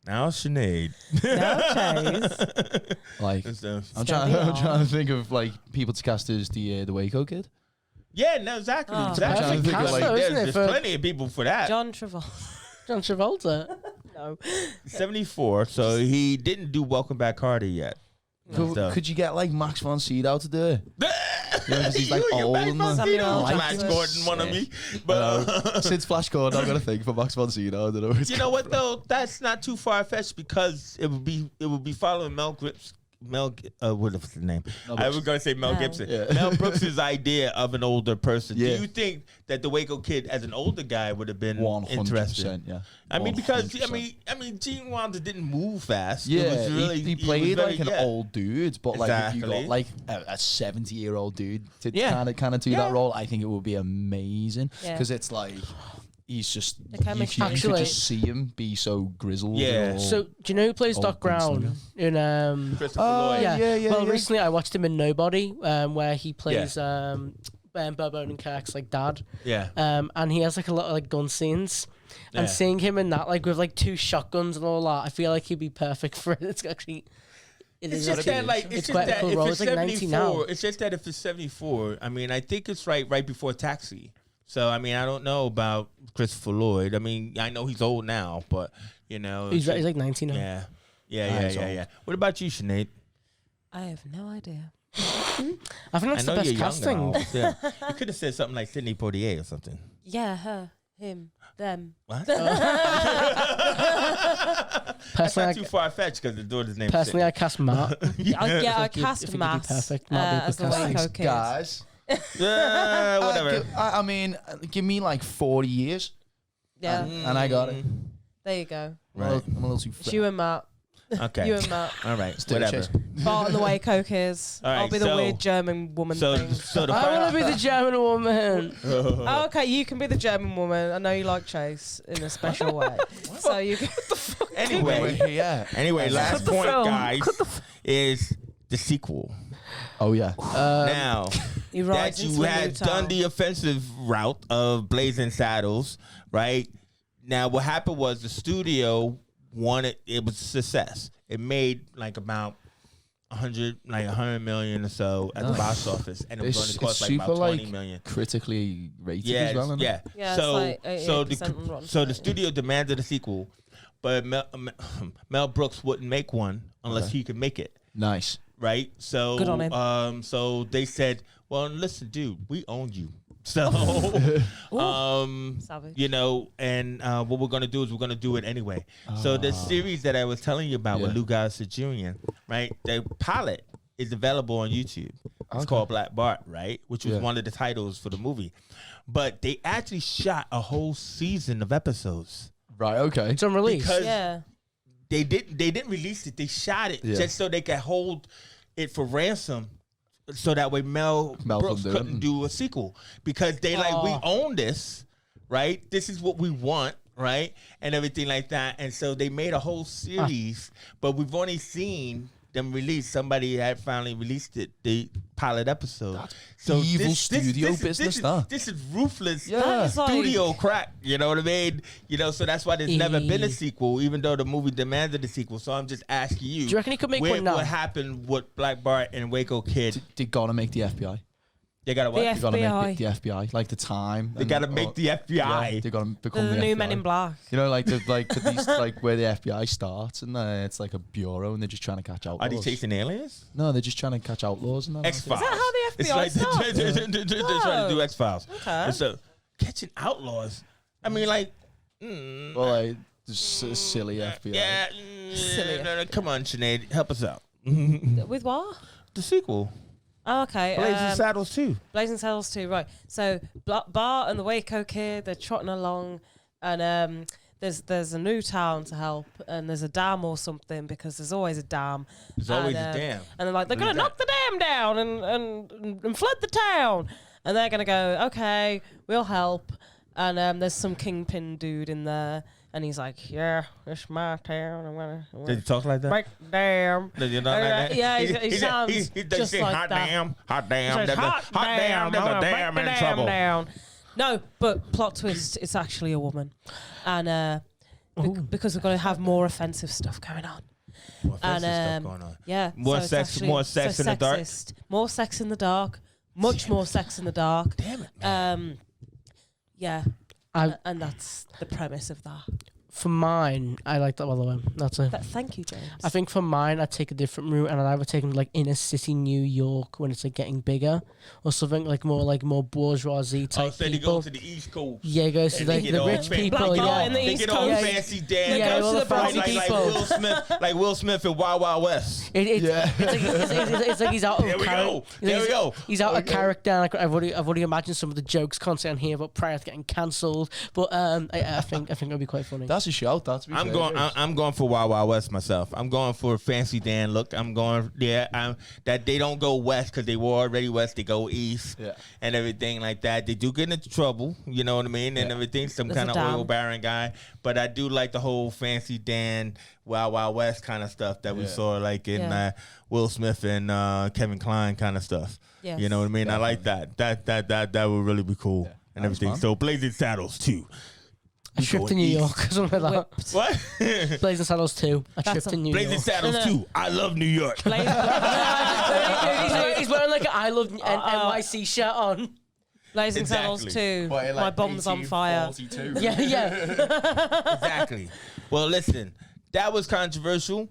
[SPEAKER 2] Now Sinead.
[SPEAKER 4] No, Chase.
[SPEAKER 1] Like
[SPEAKER 2] And stuff.
[SPEAKER 1] I'm
[SPEAKER 4] Steady
[SPEAKER 1] trying
[SPEAKER 4] on.
[SPEAKER 1] to think of like people to cast as the Waco Kid.
[SPEAKER 2] Yeah, no, exactly.
[SPEAKER 4] Oh.
[SPEAKER 2] exactly.
[SPEAKER 1] I'm trying to think of,
[SPEAKER 2] There's-
[SPEAKER 1] like-
[SPEAKER 3] though, isn't it,
[SPEAKER 2] there's
[SPEAKER 3] for-
[SPEAKER 2] plenty of people for that.
[SPEAKER 4] John Travolta.
[SPEAKER 3] John Travolta. No.
[SPEAKER 2] 74, so he didn't do Welcome Back Carter yet. So-
[SPEAKER 1] Could you get like Max von Sydow to do it? Yeah, 'cause he's like
[SPEAKER 2] You
[SPEAKER 1] old
[SPEAKER 2] Max
[SPEAKER 1] and
[SPEAKER 2] von
[SPEAKER 1] the-
[SPEAKER 4] Samuel
[SPEAKER 2] Sydow.
[SPEAKER 4] L.
[SPEAKER 2] Max
[SPEAKER 4] Jackson.
[SPEAKER 2] Gordon, one of me. But
[SPEAKER 1] Since Flash Gordon, I've got a thing for Max von Sydow. I don't know.
[SPEAKER 2] you know what though? That's not too far fetched because it would be following what was his name? I was gonna say Mel
[SPEAKER 4] Mel.
[SPEAKER 2] Gibson.
[SPEAKER 1] Yeah.
[SPEAKER 2] Mel Brooks' idea of an older person.
[SPEAKER 1] Yeah.
[SPEAKER 2] Do you think that the Waco Kid as an older guy would have been
[SPEAKER 1] 100%.
[SPEAKER 2] interesting?
[SPEAKER 1] Yeah.
[SPEAKER 2] I mean, because
[SPEAKER 1] 100%.
[SPEAKER 2] I mean, Gene Wilder didn't move fast. It
[SPEAKER 1] Yeah,
[SPEAKER 2] was really,
[SPEAKER 1] he
[SPEAKER 2] was
[SPEAKER 1] played
[SPEAKER 2] very-
[SPEAKER 1] like an
[SPEAKER 2] yeah.
[SPEAKER 1] old dude, but like if you
[SPEAKER 2] Exactly.
[SPEAKER 1] got like a 70-year-old dude to
[SPEAKER 2] Yeah.
[SPEAKER 1] kind of do
[SPEAKER 2] Yeah.
[SPEAKER 1] that role, I think it would be amazing
[SPEAKER 4] Yeah.
[SPEAKER 1] because it's like he's just
[SPEAKER 4] The
[SPEAKER 1] you
[SPEAKER 4] chemistry.
[SPEAKER 1] could
[SPEAKER 3] Actually-
[SPEAKER 1] just see him be so grizzled.
[SPEAKER 2] Yeah.
[SPEAKER 1] or-
[SPEAKER 3] So, do you know who plays
[SPEAKER 1] Old
[SPEAKER 3] Doc Brown in
[SPEAKER 2] Christopher
[SPEAKER 1] Oh,
[SPEAKER 2] Lloyd.
[SPEAKER 1] yeah.
[SPEAKER 3] Well, recently I watched him in Nobody, where he plays Bob Odenkirk's like dad,
[SPEAKER 2] Yeah.
[SPEAKER 3] and he has like a lot of like gun scenes.
[SPEAKER 2] Yeah.
[SPEAKER 3] And seeing him in that, like with like 2 shotguns and all that, I feel like he'd be perfect for it. It's actually,
[SPEAKER 2] It's
[SPEAKER 3] is
[SPEAKER 2] just
[SPEAKER 3] actually-
[SPEAKER 2] that, like,
[SPEAKER 3] it's
[SPEAKER 2] just
[SPEAKER 3] quite a
[SPEAKER 2] that
[SPEAKER 3] cool
[SPEAKER 2] if
[SPEAKER 3] role.
[SPEAKER 2] it's
[SPEAKER 3] It's like 90 now.
[SPEAKER 2] 74, it's just that if it's 74, I mean, I think it's right before Taxi. So, I mean, I don't know about Christopher Lloyd. I mean, I know he's old now, but, you know.
[SPEAKER 3] He's like 90 now.
[SPEAKER 2] Yeah. Yeah,
[SPEAKER 1] Ah,
[SPEAKER 2] yeah,
[SPEAKER 1] he's
[SPEAKER 2] yeah,
[SPEAKER 1] old.
[SPEAKER 2] yeah. What about you, Sinead?
[SPEAKER 4] I have no idea.
[SPEAKER 3] I think that's
[SPEAKER 2] I know
[SPEAKER 3] the best
[SPEAKER 2] you're
[SPEAKER 3] casting.
[SPEAKER 2] younger. Yeah. You could have said something like Sidney Poitier or something.
[SPEAKER 4] Yeah, her, him, them.
[SPEAKER 2] What? That's
[SPEAKER 3] Personally,
[SPEAKER 2] not too far-fetched because the daughter's name is
[SPEAKER 3] personally,
[SPEAKER 2] Sydney.
[SPEAKER 3] I cast Matt.
[SPEAKER 4] I
[SPEAKER 3] If you
[SPEAKER 4] cast
[SPEAKER 3] could be
[SPEAKER 4] Matt
[SPEAKER 3] perfect, Matt would be
[SPEAKER 4] as the
[SPEAKER 3] perfect.
[SPEAKER 4] Waco Kid.
[SPEAKER 1] guys.
[SPEAKER 2] Whatever.
[SPEAKER 1] I mean, give me like 40 years,
[SPEAKER 4] Yeah,
[SPEAKER 1] and I got it.
[SPEAKER 4] there you go.
[SPEAKER 2] Right.
[SPEAKER 1] I'm a little too.
[SPEAKER 4] It's you and Matt.
[SPEAKER 2] Okay.
[SPEAKER 4] You and Matt.
[SPEAKER 2] All right.
[SPEAKER 1] do it,
[SPEAKER 2] Whatever.
[SPEAKER 1] Chase.
[SPEAKER 4] Bart and the Waco Kids.
[SPEAKER 2] All right,
[SPEAKER 4] I'll be the
[SPEAKER 2] so-
[SPEAKER 4] weird German woman
[SPEAKER 2] So,
[SPEAKER 4] thing.
[SPEAKER 2] so the
[SPEAKER 3] I want to be the German woman.
[SPEAKER 4] Oh, okay, you can be the German woman. I know you like Chase in a special way. So you can.
[SPEAKER 2] anyway,
[SPEAKER 1] yeah.
[SPEAKER 2] anyway, last
[SPEAKER 3] the
[SPEAKER 2] point,
[SPEAKER 3] film.
[SPEAKER 2] guys, is the sequel.
[SPEAKER 1] Oh yeah.
[SPEAKER 2] Now
[SPEAKER 4] He
[SPEAKER 2] that
[SPEAKER 4] rides
[SPEAKER 2] you
[SPEAKER 4] into a new
[SPEAKER 2] had done
[SPEAKER 4] town.
[SPEAKER 2] the offensive route of Blazing Saddles, right? Now what happened was the studio wanted it was a success. It made like about 100 million or so at the box office, and it was going to cost like about 20 million.
[SPEAKER 1] critically rated
[SPEAKER 2] Yeah,
[SPEAKER 1] as well. isn't it?
[SPEAKER 2] yeah.
[SPEAKER 4] Yeah,
[SPEAKER 2] So,
[SPEAKER 4] it's like
[SPEAKER 2] so
[SPEAKER 4] 88% on
[SPEAKER 2] the
[SPEAKER 4] Rotten
[SPEAKER 2] so the
[SPEAKER 4] Tomatoes.
[SPEAKER 2] studio demanded a sequel, but Mel Brooks wouldn't make one unless
[SPEAKER 1] Okay.
[SPEAKER 2] he could make it,
[SPEAKER 1] Nice.
[SPEAKER 2] right? So,
[SPEAKER 4] Good on him.
[SPEAKER 2] So they said, "Well, listen, dude, we own you." So,
[SPEAKER 4] Savage.
[SPEAKER 2] you know, and what we're gonna do is we're gonna do it anyway. So the series that I was telling you about with
[SPEAKER 1] Yeah.
[SPEAKER 2] Lou Gossett Jr., right? The pilot is available on YouTube. It's called Black Bart, right? Which was one of the titles for the movie. But they actually shot a whole season of episodes.
[SPEAKER 1] Right. Okay.
[SPEAKER 3] It's unreleased.
[SPEAKER 2] Because they didn't release it. They shot it just so they could hold it for ransom. So that way Mel Brooks couldn't do a sequel. Because they we own this, right? This is what we want, right? And everything like that. And so they made a whole series, but we've only seen them release. Somebody had finally released it, the pilot episode.
[SPEAKER 1] That's
[SPEAKER 2] so
[SPEAKER 1] evil studio business.
[SPEAKER 2] This is ruthless
[SPEAKER 4] That is
[SPEAKER 2] studio crack. You know what I mean? You know, so that's why there's never been a sequel, even though the movie demanded a sequel. So I'm just asking you,
[SPEAKER 3] do you reckon he could make one now?
[SPEAKER 2] What happened with Black Bart and Waco Kid?
[SPEAKER 1] They gotta make the FBI.
[SPEAKER 2] They gotta what?
[SPEAKER 4] The
[SPEAKER 1] They gotta
[SPEAKER 4] FBI.
[SPEAKER 1] make the FBI, like the time.
[SPEAKER 2] They gotta make the FBI.
[SPEAKER 1] Yeah, they gotta become
[SPEAKER 4] The
[SPEAKER 1] the
[SPEAKER 4] new
[SPEAKER 1] FBI.
[SPEAKER 4] Men in Black.
[SPEAKER 1] You know, like these, like where the FBI starts, and it's like a bureau, and they're just trying to catch outlaws.
[SPEAKER 2] Are they chasing aliens?
[SPEAKER 1] No, they're just trying to catch outlaws. And
[SPEAKER 2] X Files.
[SPEAKER 4] Is that how the
[SPEAKER 2] It's
[SPEAKER 4] FBI
[SPEAKER 2] like
[SPEAKER 4] started?
[SPEAKER 2] they're trying to do X Files.
[SPEAKER 4] Okay.
[SPEAKER 2] So catching outlaws. I mean, like,
[SPEAKER 1] well, like just a silly FBI.
[SPEAKER 2] yeah.
[SPEAKER 4] Silly.
[SPEAKER 2] No, come on, Sinead, help us out.
[SPEAKER 4] With what?
[SPEAKER 2] The sequel,
[SPEAKER 4] Oh, okay.
[SPEAKER 2] Blazing Saddles 2.
[SPEAKER 4] Blazing Saddles 2, right. So Bart and the Waco Kid, they're trotting along, and there's a new town to help, and there's a dam or something, because there's always a dam.
[SPEAKER 2] There's always
[SPEAKER 4] And,
[SPEAKER 2] a dam.
[SPEAKER 4] And they're like, they're going to knock the dam down and flood the town. And they're going to go, okay, we'll help. And there's some kingpin dude in there, and he's like, yeah, it's my town. I'm gonna
[SPEAKER 2] Did you talk like that?
[SPEAKER 4] break the dam.
[SPEAKER 2] Did you talk like that?
[SPEAKER 4] Yeah, he sounds
[SPEAKER 2] does
[SPEAKER 4] just
[SPEAKER 2] say
[SPEAKER 4] like
[SPEAKER 2] hot
[SPEAKER 4] that.
[SPEAKER 2] damn, hot
[SPEAKER 4] He
[SPEAKER 2] damn,
[SPEAKER 4] says,
[SPEAKER 2] there's a hot damn, there's
[SPEAKER 4] I'm
[SPEAKER 2] a
[SPEAKER 4] gonna
[SPEAKER 2] damn
[SPEAKER 4] break
[SPEAKER 2] in
[SPEAKER 4] the
[SPEAKER 2] trouble.
[SPEAKER 4] down. No, but plot twist, it's actually a woman. And because we're going to have more offensive stuff going on.
[SPEAKER 2] More offensive
[SPEAKER 4] And,
[SPEAKER 2] stuff going on.
[SPEAKER 4] Yeah.
[SPEAKER 2] More
[SPEAKER 4] so it's
[SPEAKER 2] sex-
[SPEAKER 4] actually-
[SPEAKER 2] more sex
[SPEAKER 4] so
[SPEAKER 2] in the dark?
[SPEAKER 4] sexist. More sex in the dark. Much more sex in the dark.
[SPEAKER 2] Damn it, man.
[SPEAKER 4] Yeah.
[SPEAKER 3] I-
[SPEAKER 4] And that's the premise of that.
[SPEAKER 3] For mine, I like that, by the way. That's it.
[SPEAKER 4] Thank you, James.
[SPEAKER 3] I think for mine, I'd take a different route, and I'd either take them like inner city New York when it's like getting bigger, or something like more bourgeoisie type
[SPEAKER 2] So they
[SPEAKER 3] people.
[SPEAKER 2] go to the East Coast.
[SPEAKER 3] Yeah, it goes to
[SPEAKER 2] And they
[SPEAKER 3] like
[SPEAKER 2] get
[SPEAKER 3] the
[SPEAKER 2] all
[SPEAKER 3] rich
[SPEAKER 2] fancy.
[SPEAKER 3] people.
[SPEAKER 4] Black
[SPEAKER 3] Yeah,
[SPEAKER 4] in the
[SPEAKER 2] They
[SPEAKER 4] East
[SPEAKER 2] get all
[SPEAKER 4] Coast.
[SPEAKER 2] fancy Dan.
[SPEAKER 3] Yeah,
[SPEAKER 4] goes
[SPEAKER 3] all
[SPEAKER 4] to
[SPEAKER 3] the
[SPEAKER 4] the
[SPEAKER 3] fancy
[SPEAKER 2] like
[SPEAKER 3] people.
[SPEAKER 2] Will Smith, like Will Smith in Wild Wild West.
[SPEAKER 3] It's like he's out of
[SPEAKER 2] There we go.
[SPEAKER 3] character.
[SPEAKER 2] There we go.
[SPEAKER 3] He's out of character. And I've already imagined some of the jokes constantly on here about prior to getting cancelled. But I think it'll be quite funny.
[SPEAKER 1] That's a shout. That's
[SPEAKER 2] I'm going for Wild Wild West myself. I'm going for a fancy Dan look. I'm going that they don't go west because they were already west. They go east and everything like that. They do get into trouble, you know what I mean, and everything. Some
[SPEAKER 4] There's
[SPEAKER 2] kind
[SPEAKER 4] a
[SPEAKER 2] of
[SPEAKER 4] dam.
[SPEAKER 2] oil baron guy, but I do like the whole fancy Dan Wild Wild West kind of stuff that we saw like in Will Smith and Kevin Kline kind of stuff.
[SPEAKER 4] Yes.
[SPEAKER 2] You know what I mean? I like that. That would really be cool and everything.
[SPEAKER 1] fun.
[SPEAKER 2] So Blazing Saddles 2.
[SPEAKER 3] A trip to New York or something like that.
[SPEAKER 4] Whipped.
[SPEAKER 2] What?
[SPEAKER 3] Blazing Saddles 2. A trip
[SPEAKER 4] That's
[SPEAKER 3] to
[SPEAKER 4] a-
[SPEAKER 3] New
[SPEAKER 2] Blazing
[SPEAKER 3] York.
[SPEAKER 2] Saddles 2. I love New York.
[SPEAKER 3] He's wearing like an I Love NYC shirt on.
[SPEAKER 4] Blazing
[SPEAKER 2] Exactly.
[SPEAKER 4] Saddles 2. My bum's on fire.
[SPEAKER 3] Yeah.
[SPEAKER 2] Exactly. Well, listen, that was controversial.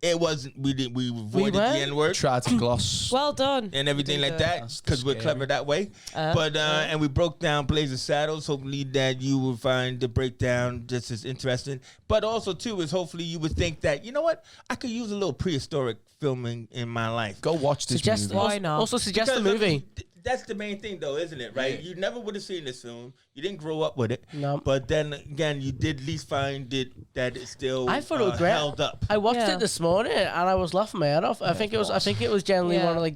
[SPEAKER 2] It wasn't. We avoided the
[SPEAKER 3] weren't?
[SPEAKER 2] N-word
[SPEAKER 1] Tried to gloss.
[SPEAKER 4] Well done.
[SPEAKER 2] and everything
[SPEAKER 4] You
[SPEAKER 2] like
[SPEAKER 4] did
[SPEAKER 2] that
[SPEAKER 1] That's
[SPEAKER 2] because we're
[SPEAKER 1] scary.
[SPEAKER 2] clever that way. And we broke down Blazing Saddles. Hopefully that you will find the breakdown just as interesting. But also too is hopefully you would think that, you know what, I could use a little prehistoric filming in my life.
[SPEAKER 1] Go watch this
[SPEAKER 3] Suggest
[SPEAKER 1] movie.
[SPEAKER 4] Why not?
[SPEAKER 3] Also suggest the
[SPEAKER 2] Because, I
[SPEAKER 3] movie.
[SPEAKER 2] mean, that's the main thing, though, isn't it? Right? You never would have seen this film. You didn't grow up with it.
[SPEAKER 3] No.
[SPEAKER 2] But then again, you did at least find it that it still
[SPEAKER 3] I thought it was great.
[SPEAKER 2] held up.
[SPEAKER 3] I watched
[SPEAKER 4] Yeah.
[SPEAKER 3] it this morning and I was laughing my head off. I think it was generally
[SPEAKER 4] Yeah.
[SPEAKER 3] one of like.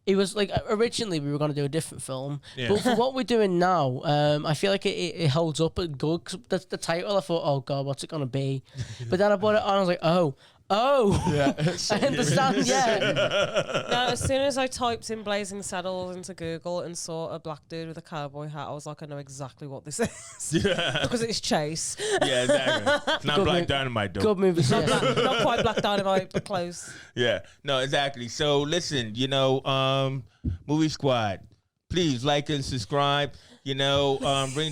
[SPEAKER 3] It was like originally we were going to do a different film,
[SPEAKER 2] Yeah.
[SPEAKER 3] but for what we're doing now, I feel like it holds up good. 'Cause the title, I thought, oh god, what's it going to be? But then I brought it on, I was like, oh,
[SPEAKER 1] Yeah.
[SPEAKER 3] I understand. Yeah,
[SPEAKER 4] No, as soon as I typed in Blazing Saddles into Google and saw a black dude with a cowboy hat, I was like, I know exactly what this is.
[SPEAKER 2] Yeah.
[SPEAKER 4] Because it's Chase.
[SPEAKER 2] Yeah, exactly. It's not
[SPEAKER 3] Good
[SPEAKER 2] Black
[SPEAKER 3] move.
[SPEAKER 2] Dynamite, though.
[SPEAKER 3] good movie.
[SPEAKER 4] Not,
[SPEAKER 3] Yeah.
[SPEAKER 4] not quite Black Dynamite, but close.
[SPEAKER 2] Yeah, no, exactly. So listen, Movie Squad, please like and subscribe. Ring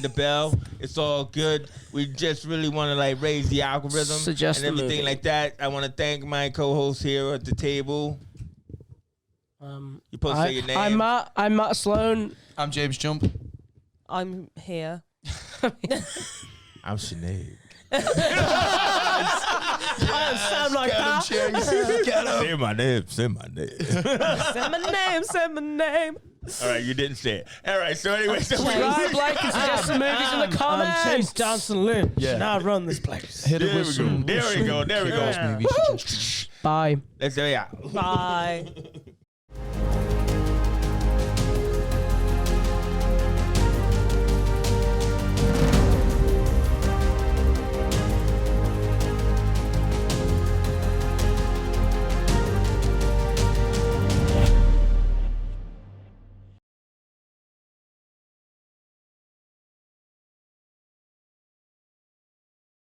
[SPEAKER 2] the bell. It's all good. We just really want to like raise the algorithm
[SPEAKER 3] Suggest
[SPEAKER 2] and
[SPEAKER 3] the
[SPEAKER 2] everything
[SPEAKER 3] movie.
[SPEAKER 2] like that. I want to thank my co-host here at the table. You're supposed to say your name.
[SPEAKER 3] I'm Matt Sloan.
[SPEAKER 1] I'm James Jump.
[SPEAKER 4] I'm here.
[SPEAKER 2] I'm Sinead.
[SPEAKER 3] I sound like that.
[SPEAKER 2] Say my name. Say my name.
[SPEAKER 4] Say my name. Say my name.
[SPEAKER 2] All right, you didn't say it. All right, so anyway,
[SPEAKER 3] Subscribe, like, and suggest some movies in the comments.
[SPEAKER 4] I'm James Johnson Lynch.
[SPEAKER 1] Yeah.
[SPEAKER 4] And I run this place.
[SPEAKER 1] Hit it with some.
[SPEAKER 2] There we go.
[SPEAKER 1] Movie suggestions.
[SPEAKER 3] Bye.
[SPEAKER 2] Let's go. Yeah.
[SPEAKER 4] Bye.